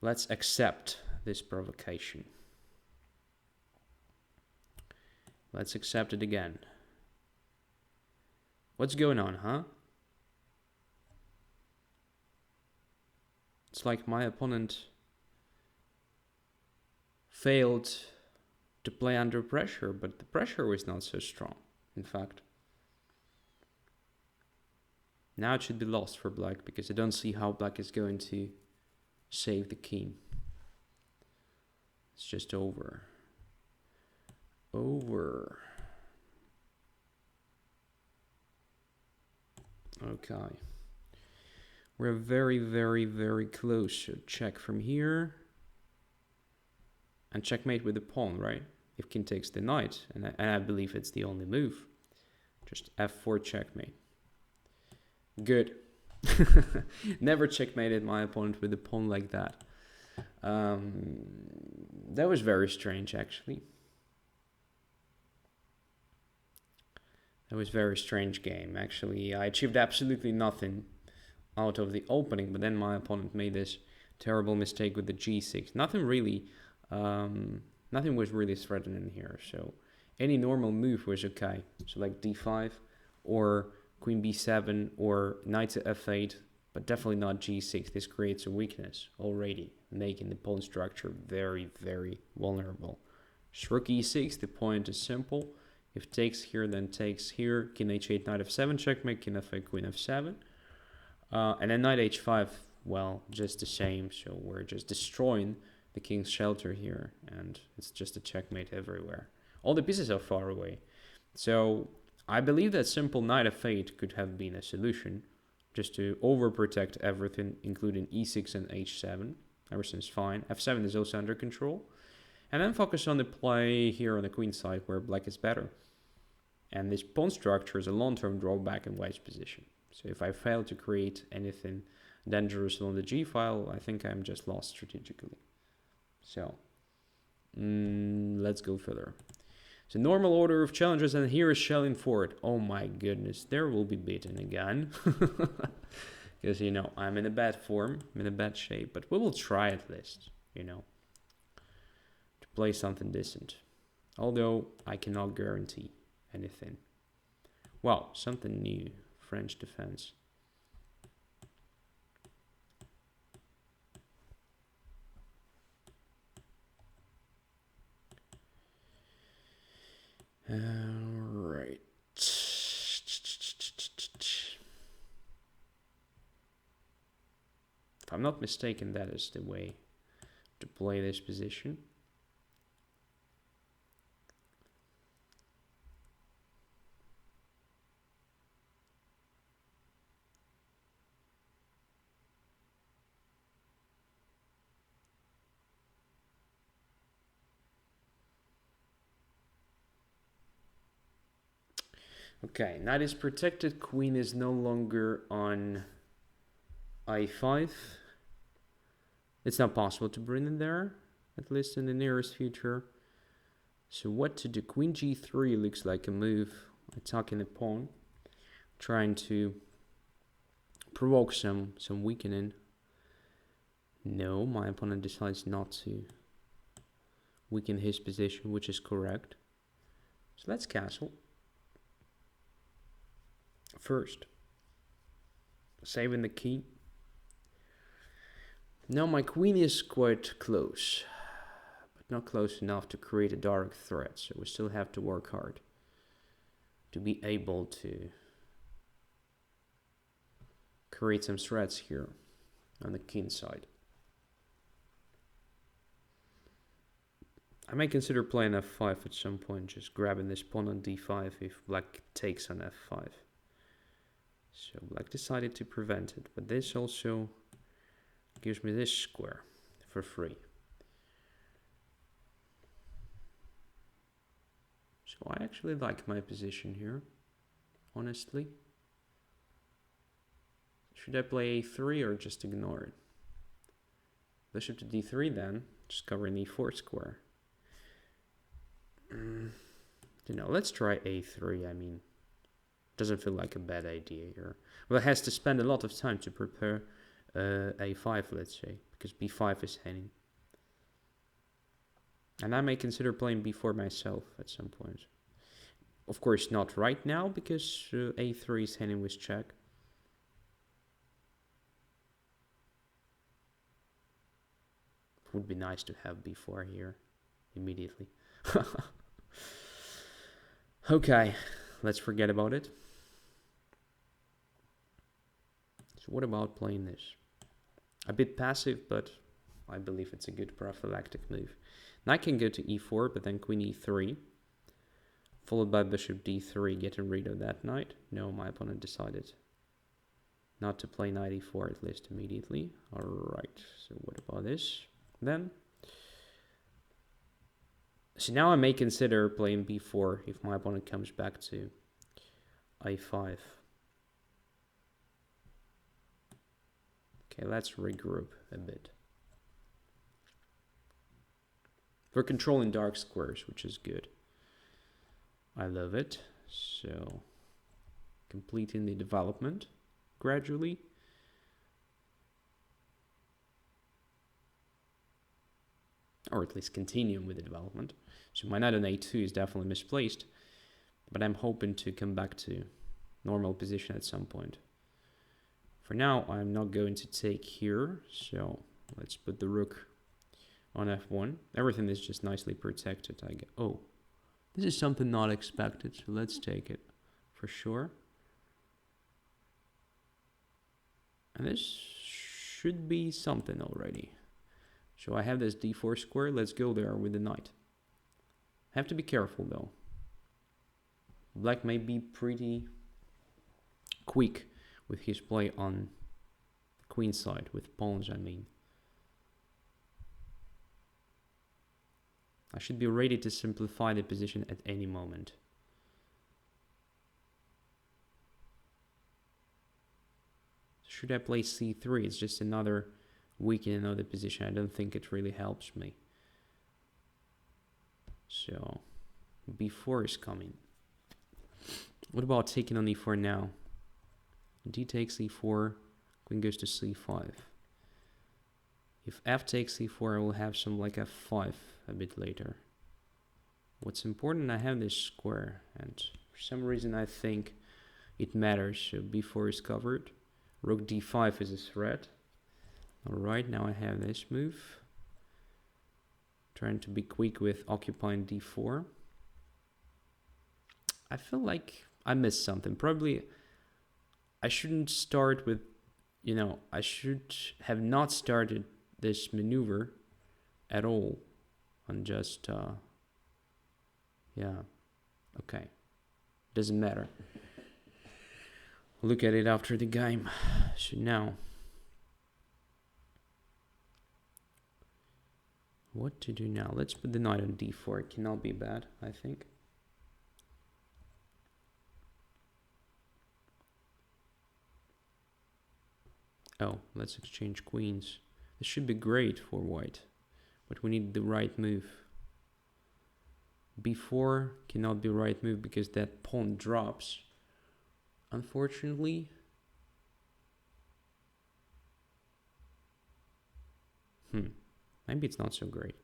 Let's accept this provocation. Let's accept it again. What's going on, huh? It's like my opponent failed to play under pressure, but the pressure was not so strong, in fact. Now it should be lost for black, because I don't see how black is going to save the king. It's just over. over. Okay. We're very, very, very close. So check from here. And checkmate with the pawn, right? If king takes the knight. And I believe it's the only move. Just f4 checkmate. Good. Never checkmated my opponent with a pawn like that. That was very strange, actually. That was a very strange game, actually. I achieved absolutely nothing out of the opening, but then my opponent made this terrible mistake with the g6. Nothing was really threatening here, so any normal move was okay. So like d5 or queen b7 or knight to f8, but definitely not g6. This creates a weakness already, making the pawn structure very, very vulnerable. Just rook e6, the point is simple. If takes here, then takes here. King h8, knight f7, checkmate, king f8, queen f7. And then knight h5, well, just the same. So we're just destroying the king's shelter here. And it's just a checkmate everywhere. All the pieces are far away. So I believe that simple knight f8 could have been a solution. Just to overprotect everything, including e6 and h7. Everything's fine. f7 is also under control. And then focus on the play here on the queen side where black is better. And this pawn structure is a long-term drawback in white's position. So if I fail to create anything dangerous on the g file, I think I'm just lost strategically. So let's go further. So normal order of challenges, and here is shelling forward. Oh my goodness, there will be beaten again. Because, you know, I'm in a bad form, I'm in a bad shape, but we will try at least, you know, to play something decent. Although I cannot guarantee anything. Wow, something new. French defense. Right. If I'm not mistaken, that is the way to play this position. Okay, knight is protected, queen is no longer on i5. It's not possible to bring it there, at least in the nearest future. So what to do? Queen g3 looks like a move, attacking the pawn, trying to provoke some weakening. No, my opponent decides not to weaken his position, which is correct. So let's castle. First, saving the key. Now my queen is quite close, but not close enough to create a direct threat. So we still have to work hard to be able to create some threats here on the king side. I may consider playing f5 at some point, just grabbing this pawn on d5 if black takes on f5. So black decided to prevent it, but this also gives me this square for free. So I actually like my position here, honestly. Should I play a3 or just ignore it? Bishop to d3 then, just covering the e4 square. You know, let's try a3, I mean. Doesn't feel like a bad idea here. Well, it has to spend a lot of time to prepare a5, let's say, because b5 is hanging. And I may consider playing b4 myself at some point. Of course, not right now, because a3 is hanging with check. It would be nice to have b4 here immediately. Okay, let's forget about it. So what about playing this? A bit passive, but I believe it's a good prophylactic move. Knight can go to e4, but then queen e3. Followed by bishop d3, getting rid of that knight. No, my opponent decided not to play knight e4, at least immediately. Alright, so what about this then? So now I may consider playing b4 if my opponent comes back to a5. Okay, let's regroup a bit. We're controlling dark squares, which is good. I love it. So, completing the development gradually. Or at least continuing with the development. So my knight on a2 is definitely misplaced, but I'm hoping to come back to normal position at some point. For now, I'm not going to take here, so let's put the rook on f1. Everything is just nicely protected. I get, oh, this is something not expected, so let's take it for sure. And this should be something already. So I have this d4 square. Let's go there with the knight. Have to be careful though. Black may be pretty quick with his play on the queen side, with pawns I mean. I should be ready to simplify the position at any moment. Should I play c3? It's just another weakening of the position. I don't think it really helps me. So b4 is coming. What about taking on e4 now? D takes e4, queen goes to c5. If f takes e4, I will have some like f5 a bit later. What's important, I have this square, and for some reason I think it matters. So b4 is covered. Rook d5 is a threat. Alright, now I have this move. Trying to be quick with occupying d4. I feel like I missed something. Probably I shouldn't start with, you know, I should have not started this maneuver at all. And just, yeah, okay. Doesn't matter. Look at it after the game. So now, what to do now? Let's put the knight on d4. It cannot be bad, I think. Oh, let's exchange queens. This should be great for white, but we need the right move. b4 cannot be right move because that pawn drops. Unfortunately. Maybe it's not so great.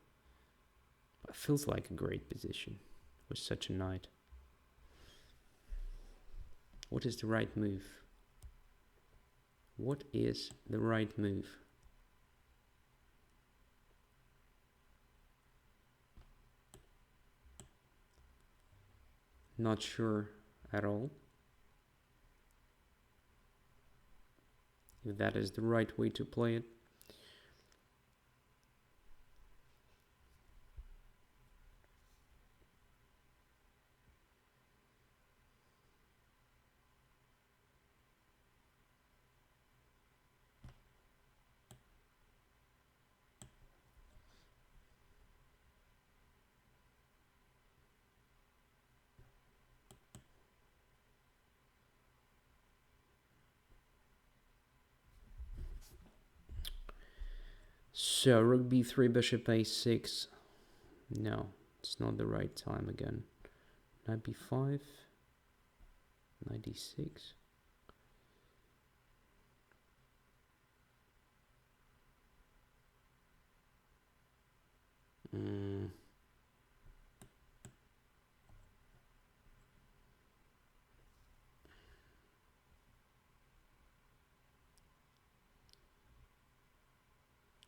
But it feels like a great position with such a knight. What is the right move? What is the right move? Not sure at all if that is the right way to play it. So, rook b3, bishop a6. No, it's not the right time again. Knight b5. Knight d6.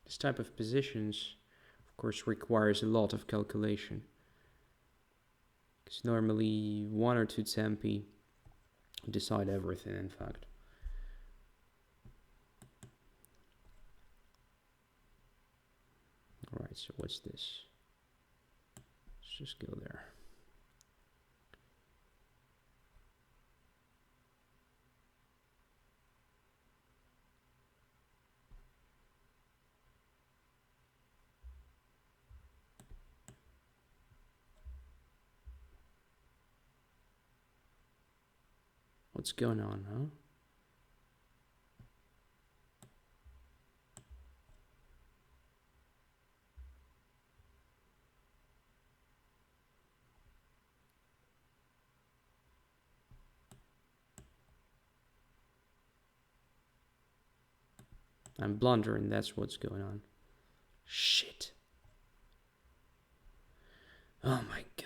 This type of positions, of course, requires a lot of calculation. Because normally one or two tempi decide everything, in fact. Alright, so what's this? Let's just go there. What's going on, huh? I'm blundering, that's what's going on. Shit. Oh my god.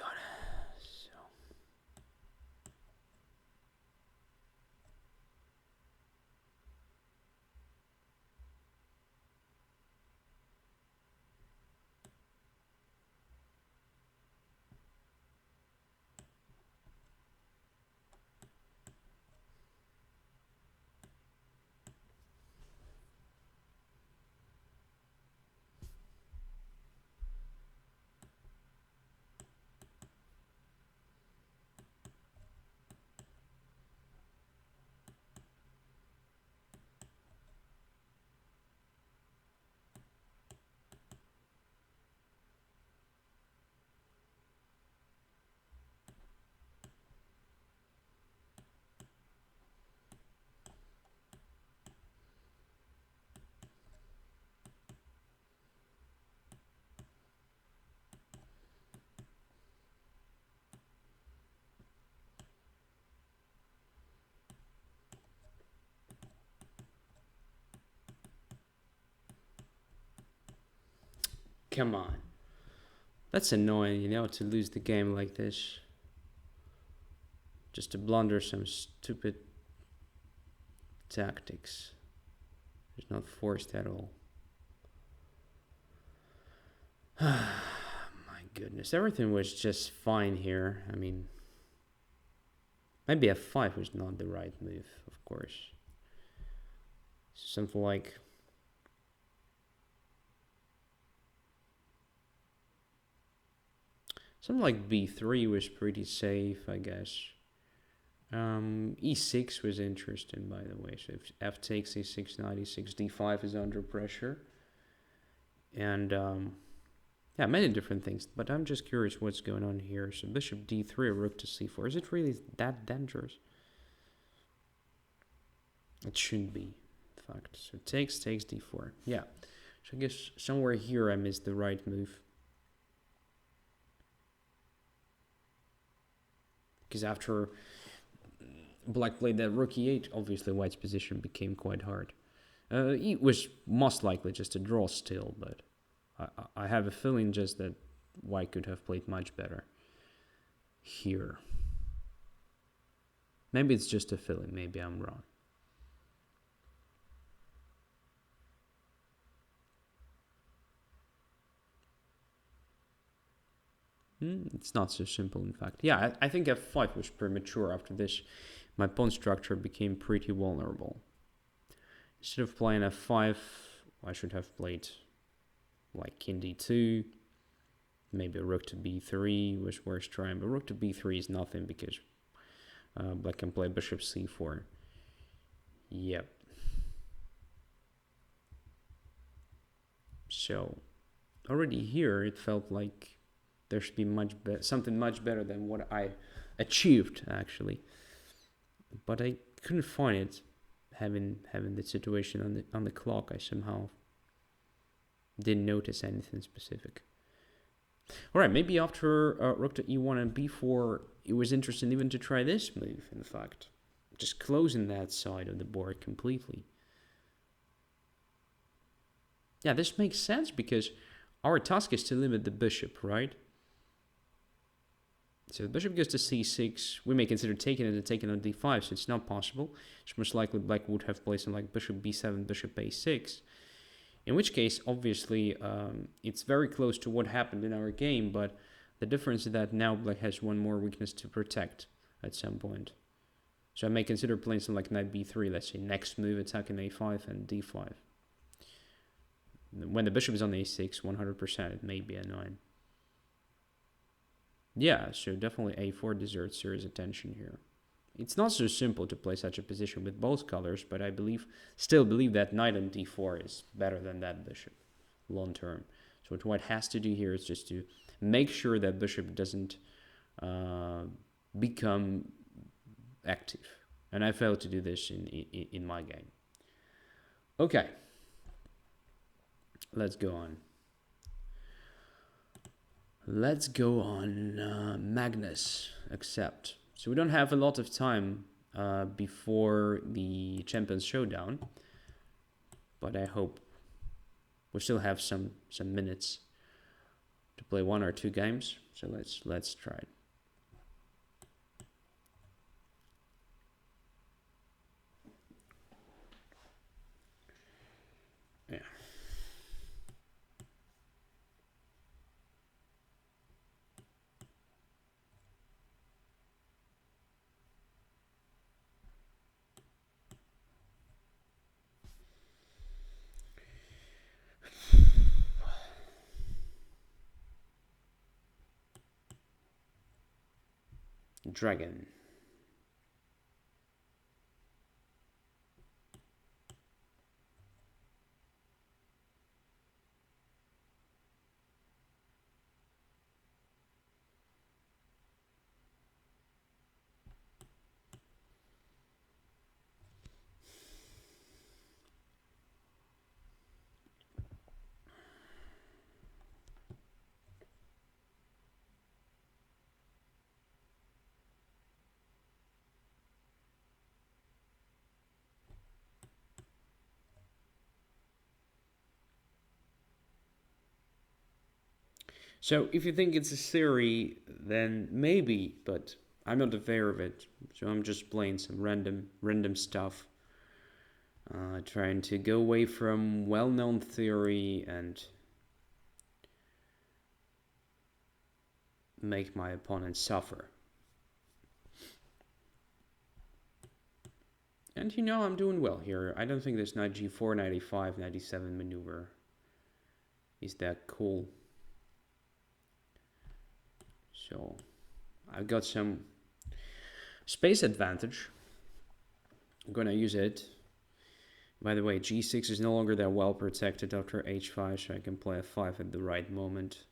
Come on. That's annoying, you know, to lose the game like this. Just to blunder some stupid tactics. It's not forced at all. My goodness, everything was just fine here. I mean, maybe f5 was not the right move, of course. Something like... Something like b3 was pretty safe, I guess. e6 was interesting, by the way. So if f takes e6, knight e6, d5 is under pressure. And yeah, many different things. But I'm just curious what's going on here. So bishop d3 or rook to c4. Is it really that dangerous? It shouldn't be, in fact. So takes d4. Yeah. So I guess somewhere here I missed the right move. Because after black played that rook e8, obviously white's position became quite hard. It was most likely just a draw still, but I have a feeling just that white could have played much better here. Maybe it's just a feeling, maybe I'm wrong. It's not so simple, in fact. Yeah, I think f5 was premature. After this, my pawn structure became pretty vulnerable. Instead of playing f5, I should have played like king d2. Maybe a rook to b3 was worth trying, but rook to b3 is nothing because black can play bishop c4. Yep. So already here, it felt like there should be something much better than what I achieved, actually. But I couldn't find it. Having the situation on the clock, I somehow didn't notice anything specific. All right, maybe after rook to e1 and b4, it was interesting even to try this move, in fact. Just closing that side of the board completely. Yeah, this makes sense because our task is to limit the bishop, right? So the bishop goes to c6. We may consider taking it and taking on d5, so it's not possible. It's most likely black would have played something like bishop b7, bishop a6. In which case, obviously, it's very close to what happened in our game, but the difference is that now black has one more weakness to protect at some point. So I may consider playing something like knight b3, let's say next move, attacking a5 and d5. When the bishop is on a6, 100%, it may be a 9. Yeah, so definitely a4 deserves serious attention here. It's not so simple to play such a position with both colors, but I still believe that knight on d4 is better than that bishop long term. So what white has to do here is just to make sure that bishop doesn't become active. And I failed to do this in my game. Okay. Let's go on. Let's go on. Magnus. Accept. So we don't have a lot of time before the Champions Showdown. But I hope we still have some minutes to play 1 or 2 games. So let's try it. Yeah. Dragon. So if you think it's a theory, then maybe, but I'm not aware of it. So I'm just playing some random stuff. Trying to go away from well-known theory and make my opponent suffer. And you know I'm doing well here. I don't think this knight g4, knight e5, knight e7 maneuver is that cool. So I've got some space advantage. I'm gonna use it. By the way, g6 is no longer that well protected after h5, so I can play f5 at the right moment.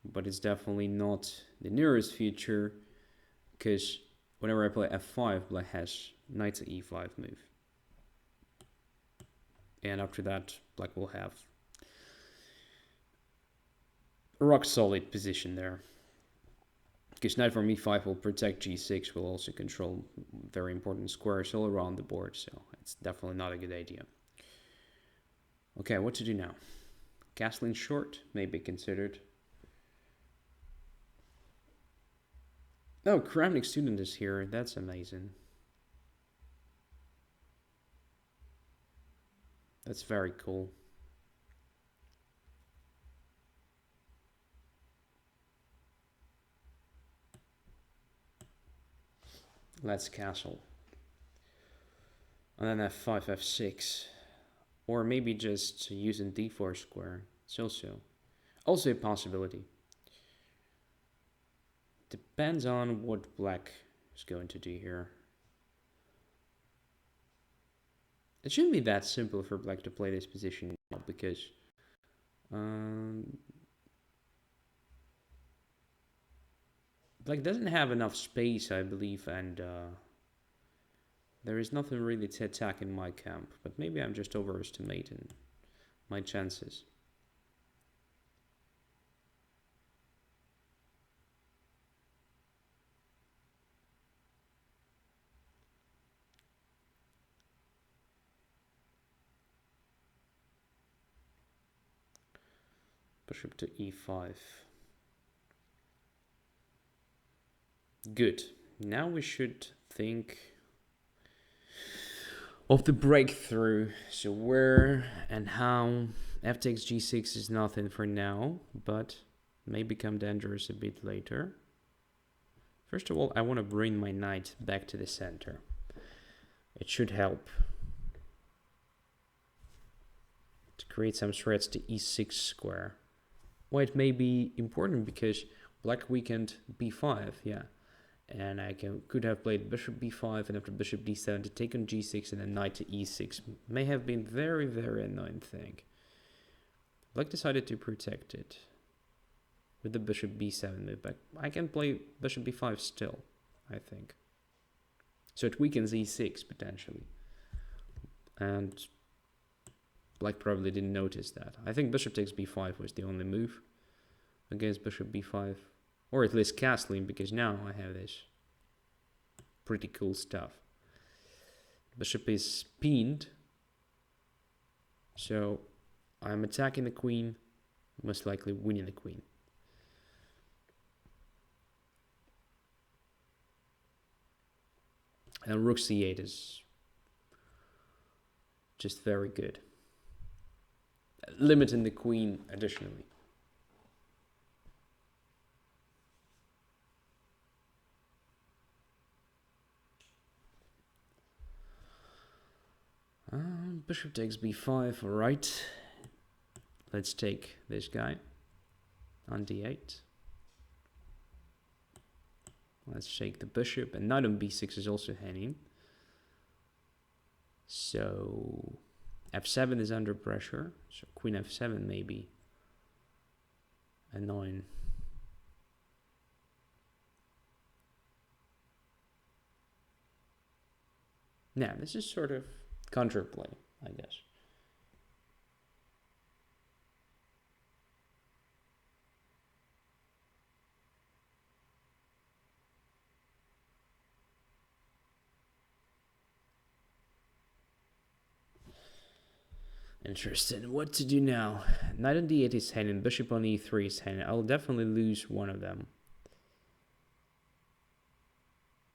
But it's definitely not the nearest future, because whenever I play f5, black has knight to e5 move. And after that, black will have a rock solid position there. Because knight from e5 will protect g6, will also control very important squares all around the board, so it's definitely not a good idea. Okay, what to do now? Castling short may be considered. Oh, Kramnik student is here. That's amazing. That's very cool. Let's castle. And then f5, f6. Or maybe just using d4 square. It's also a possibility. Depends on what black is going to do here. It shouldn't be that simple for black to play this position now, because black doesn't have enough space, I believe, and there is nothing really to attack in my camp. But maybe I'm just overestimating my chances. Bishop to e5. Good. Now we should think of the breakthrough. So where and how. F takes g6 is nothing for now, but may become dangerous a bit later. First of all, I want to bring my knight back to the center. It should help to create some threats to e6 square. Well, it may be important because black weakened b5, yeah. And I could have played bishop b5 and after bishop d7 to take on g6 and then knight to e6. May have been very, very annoying thing. Black decided to protect it with the bishop b7 move back. I can play bishop b5 still, I think. So it weakens e6 potentially. And black probably didn't notice that. I think bishop takes b5 was the only move against bishop b5. Or at least castling, because now I have this pretty cool stuff. Bishop is pinned. So I'm attacking the queen, most likely winning the queen. And rook c8 is just very good. Limiting the queen additionally. Bishop takes b5, alright. Let's take this guy on d8. Let's take the bishop, and knight on b6 is also hanging. So f7 is under pressure, so queen f7 maybe annoying. Now, this is sort of counterplay, I guess. Interesting. What to do now? Knight on d8 is hanging, bishop on e3 is hanging. I'll definitely lose one of them.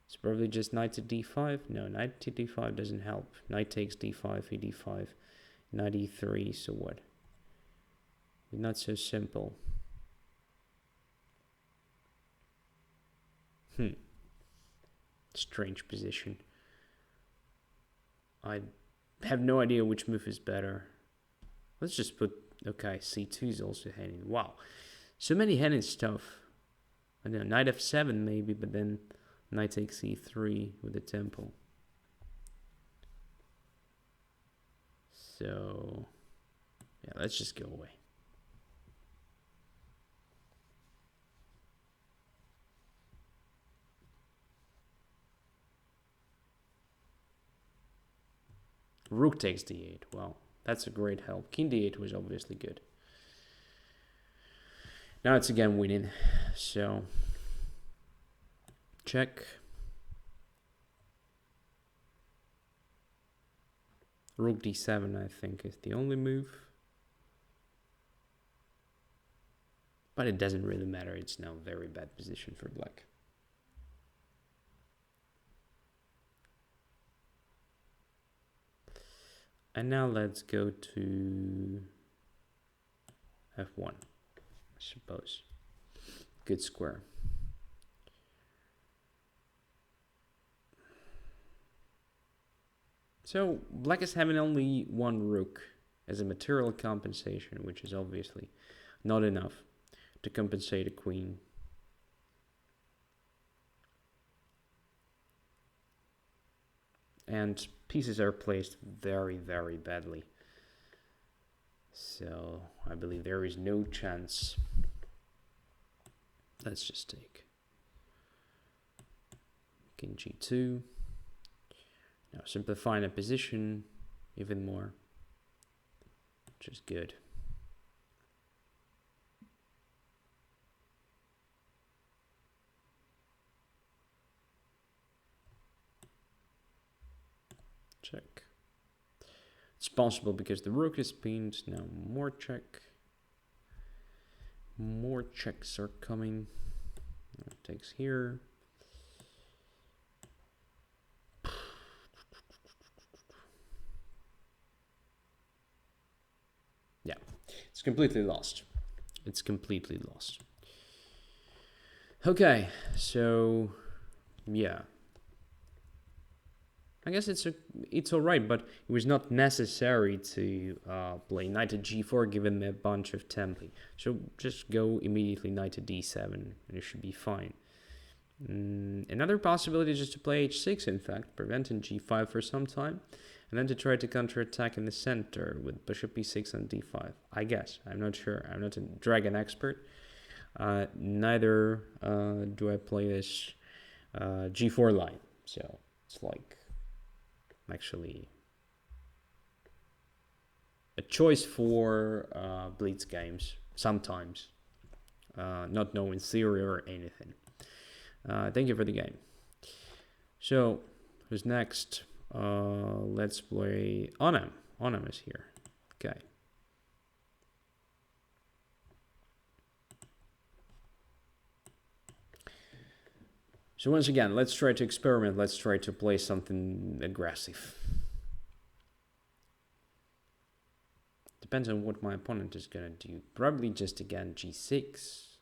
It's probably just knight to d5. No, knight to d5 doesn't help. Knight takes d5, e d5, knight e3, so what? Not so simple. Strange position. I have no idea which move is better. Let's just put, okay, c2 is also hanging. Wow, so many hanging stuff. I don't know, knight f7 maybe, but then knight takes e3 with the tempo. So, yeah, let's just go away. Rook takes d8. Wow, that's a great help. King d8 was obviously good. Now it's again winning. So, check. Rook d7, I think, is the only move. But it doesn't really matter. It's now a very bad position for black. And now let's go to f1, I suppose. Good square. So black is having only one rook as a material compensation, which is obviously not enough to compensate a queen. And pieces are placed very, very badly. So I believe there is no chance. Let's just take king g2. Now simplifying the position even more, which is good. Check. It's possible because the rook is pinned. Now more check. More checks are coming. It takes here. Yeah, it's completely lost. It's completely lost. Okay, so yeah. I guess it's all right, but it was not necessary to play knight to g4 given a bunch of tempo. So just go immediately knight to d7 and it should be fine. Another possibility is just to play h6, in fact, preventing g5 for some time, and then to try to counterattack in the center with bishop e6 on d5. I guess. I'm not sure. I'm not a dragon expert. Neither do I play this g4 line. So It's like actually a choice for Blitz games sometimes, not knowing theory or anything. Thank you for the game. So, who's next? Let's play Onam. Onam is here. Okay. So once again, let's try to experiment. Let's try to play something aggressive. Depends on what my opponent is gonna do. Probably just again G6,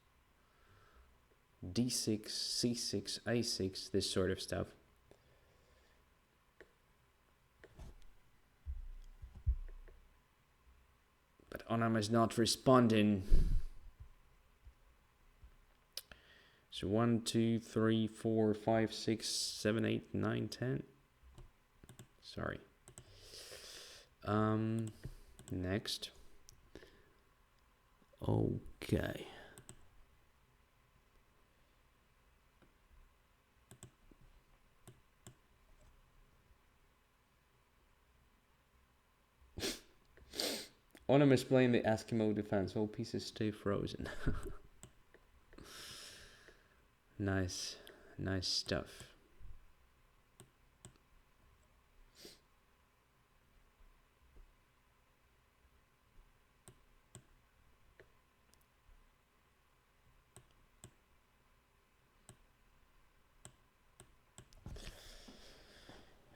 D6, C6, A6, this sort of stuff. But Onam is not responding. So 1, 2, 3, 4, 5, 6, 7, 8, 9, 10. Sorry. Next. Okay. Onam is playing the Eskimo defense. All pieces stay frozen. Nice stuff.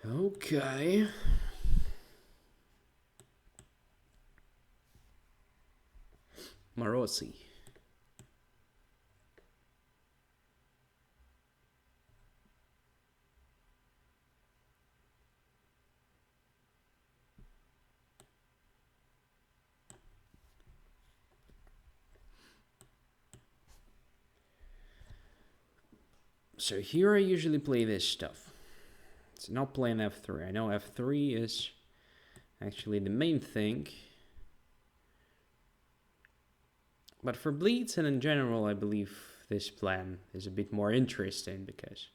Okay. Marozzi. So here I usually play this stuff. It's not playing f3. I know f3 is actually the main thing. But for Blitz and in general, I believe this plan is a bit more interesting because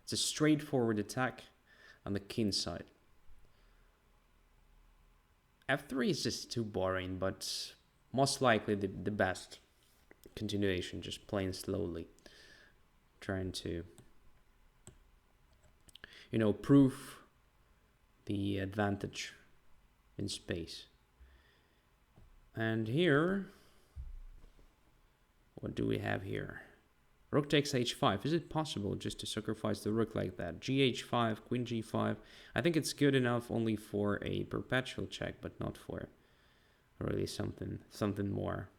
it's a straightforward attack on the king side. f3 is just too boring, but most likely the best continuation, just playing slowly. Trying to, prove the advantage in space. And here, what do we have here? Rook takes h5. Is it possible just to sacrifice the rook like that? gh5, queen g5. I think it's good enough only for a perpetual check, but not for really something more.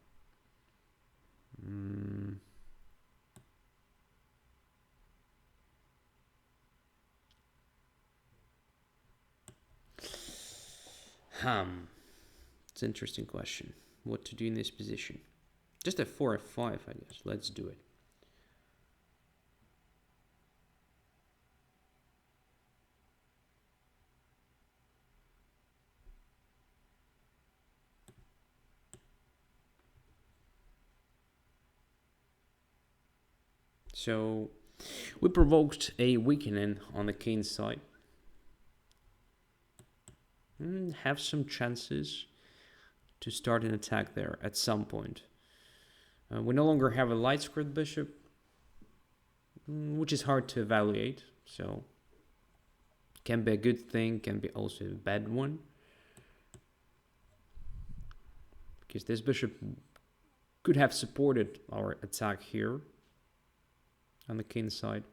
It's an interesting question. What to do in this position? Just a 4 f5, I guess. Let's do it. So we provoked a weakening on the king side. Have some chances to start an attack there at some point. We no longer have a light squared bishop, which is hard to evaluate. So can be a good thing, can be also a bad one. Because this bishop could have supported our attack here on the king side.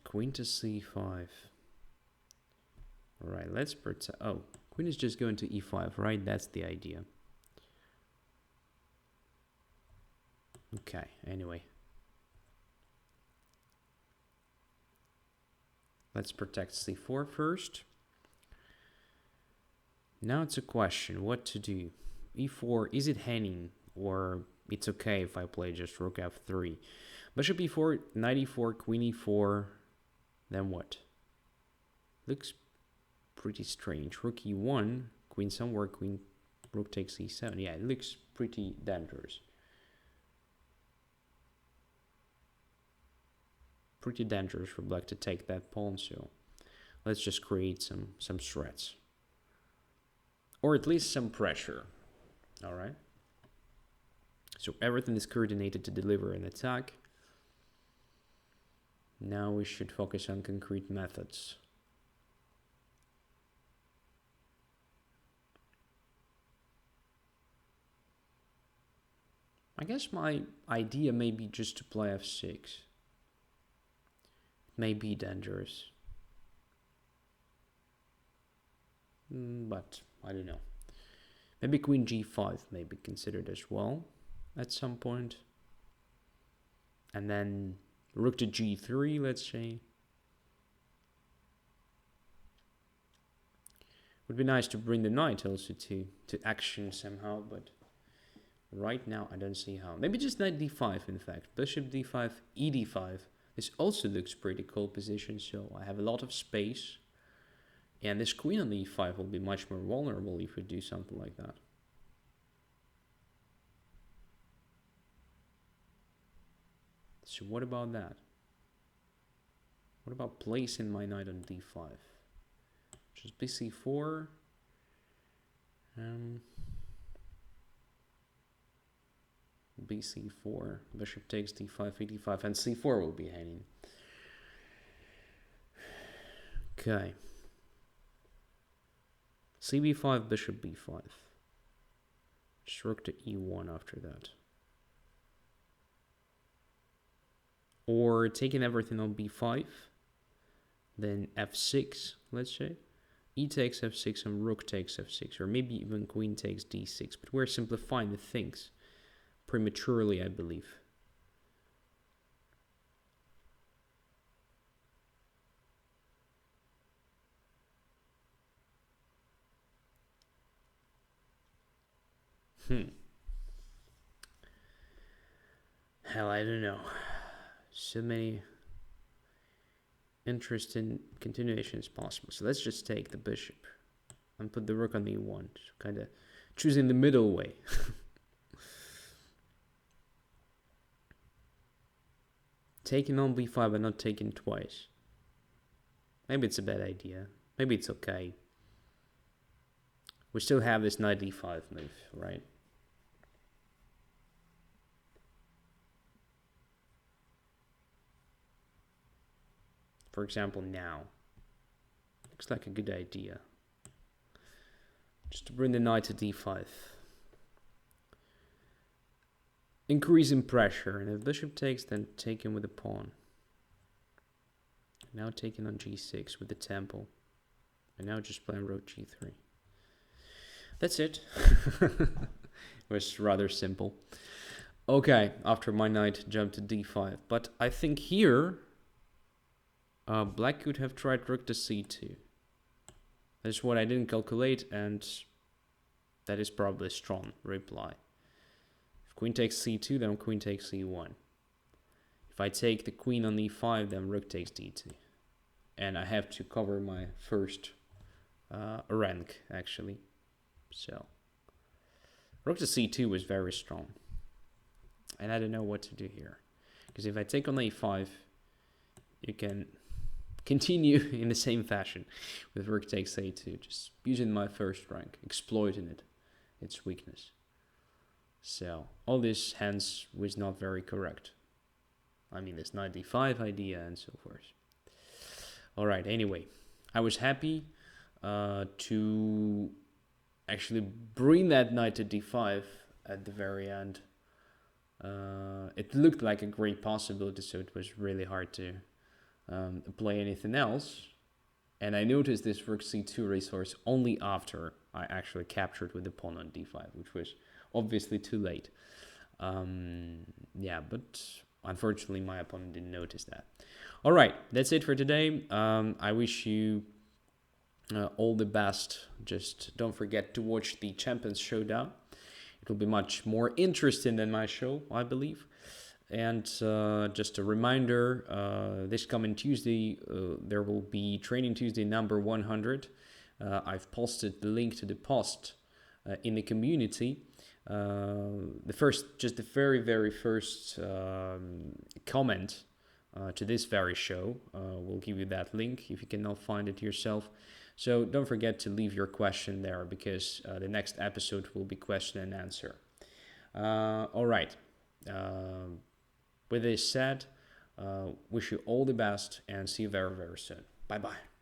Queen to c5. Alright, let's protect. Oh, queen is just going to e5, right? That's the idea. Okay, anyway. Let's protect c4 first. Now it's a question what to do. e4, is it hanging? Or it's okay if I play just rook f3. Bishop e4, knight e4, queen e4. Then what? Looks pretty strange. Rook e1, queen somewhere, rook takes e7. Yeah, it looks pretty dangerous. pretty dangerous for black to take that pawn, so let's just create some threats. Or at least some pressure. Alright. So everything is coordinated to deliver an attack. Now we should focus on concrete methods. I guess my idea may be just to play f6. It may be dangerous. But I don't know. Maybe queen g5 may be considered as well at some point. And then rook to g3, let's say. Would be nice to bring the knight also to action somehow, but right now I don't see how. Maybe just knight d5, in fact. Bishop d5, e d5. This also looks pretty cool position, so I have a lot of space. And this queen on the e5 will be much more vulnerable if we do something like that. So what about that? What about placing my knight on d5? Just bc4. bc4. Bishop takes d5, e5, and c4 will be hanging. Okay. cb5, bishop b5. Just rook to e1 after that. Or taking everything on b5, then f6, let's say. E takes f6 and rook takes f6, or maybe even queen takes d6. But we're simplifying the things prematurely, I believe. Hell, I don't know. So many interesting continuations possible. So let's just take the bishop and put the rook on the e1. Kind of choosing the middle way. Taking on b5 but not taking twice. Maybe it's a bad idea. Maybe it's okay. We still have this knight d5 move, right? For example, now. Looks like a good idea. Just to bring the knight to d5. Increasing pressure, and if bishop takes, then taking with the pawn. Now taking on g6 with the temple. And now just playing rook g3. That's it. It was rather simple. Okay, after my knight jumped to d5. But I think here, black could have tried rook to c2. That's what I didn't calculate, and that is probably a strong reply. If queen takes c2, then queen takes c1. If I take the queen on e5, then rook takes d2. And I have to cover my first rank, actually. So, rook to c2 was very strong. And I don't know what to do here. Because if I take on e5, you can continue in the same fashion with rook takes a2, just using my first rank, exploiting its weakness. So all this hence was not very correct. I mean, this knight d5 idea and so forth. All right, anyway, I was happy to actually bring that knight to d5 at the very end. It looked like a great possibility, so it was really hard to play anything else. And I noticed this rook c2 resource only after I actually captured with the pawn on d5, which was obviously too late. Yeah, but unfortunately my opponent didn't notice that. All right, that's it for today. I wish you all the best. Just don't forget to watch the Champions Showdown. It will be much more interesting than my show, I believe. And just a reminder, this coming Tuesday, there will be Training Tuesday number 100. I've posted the link to the post in the community. The very, very first comment to this very show. We'll give you that link if you cannot find it yourself. So don't forget to leave your question there, because the next episode will be question and answer. All right. With this said, wish you all the best and see you very, very soon. Bye-bye.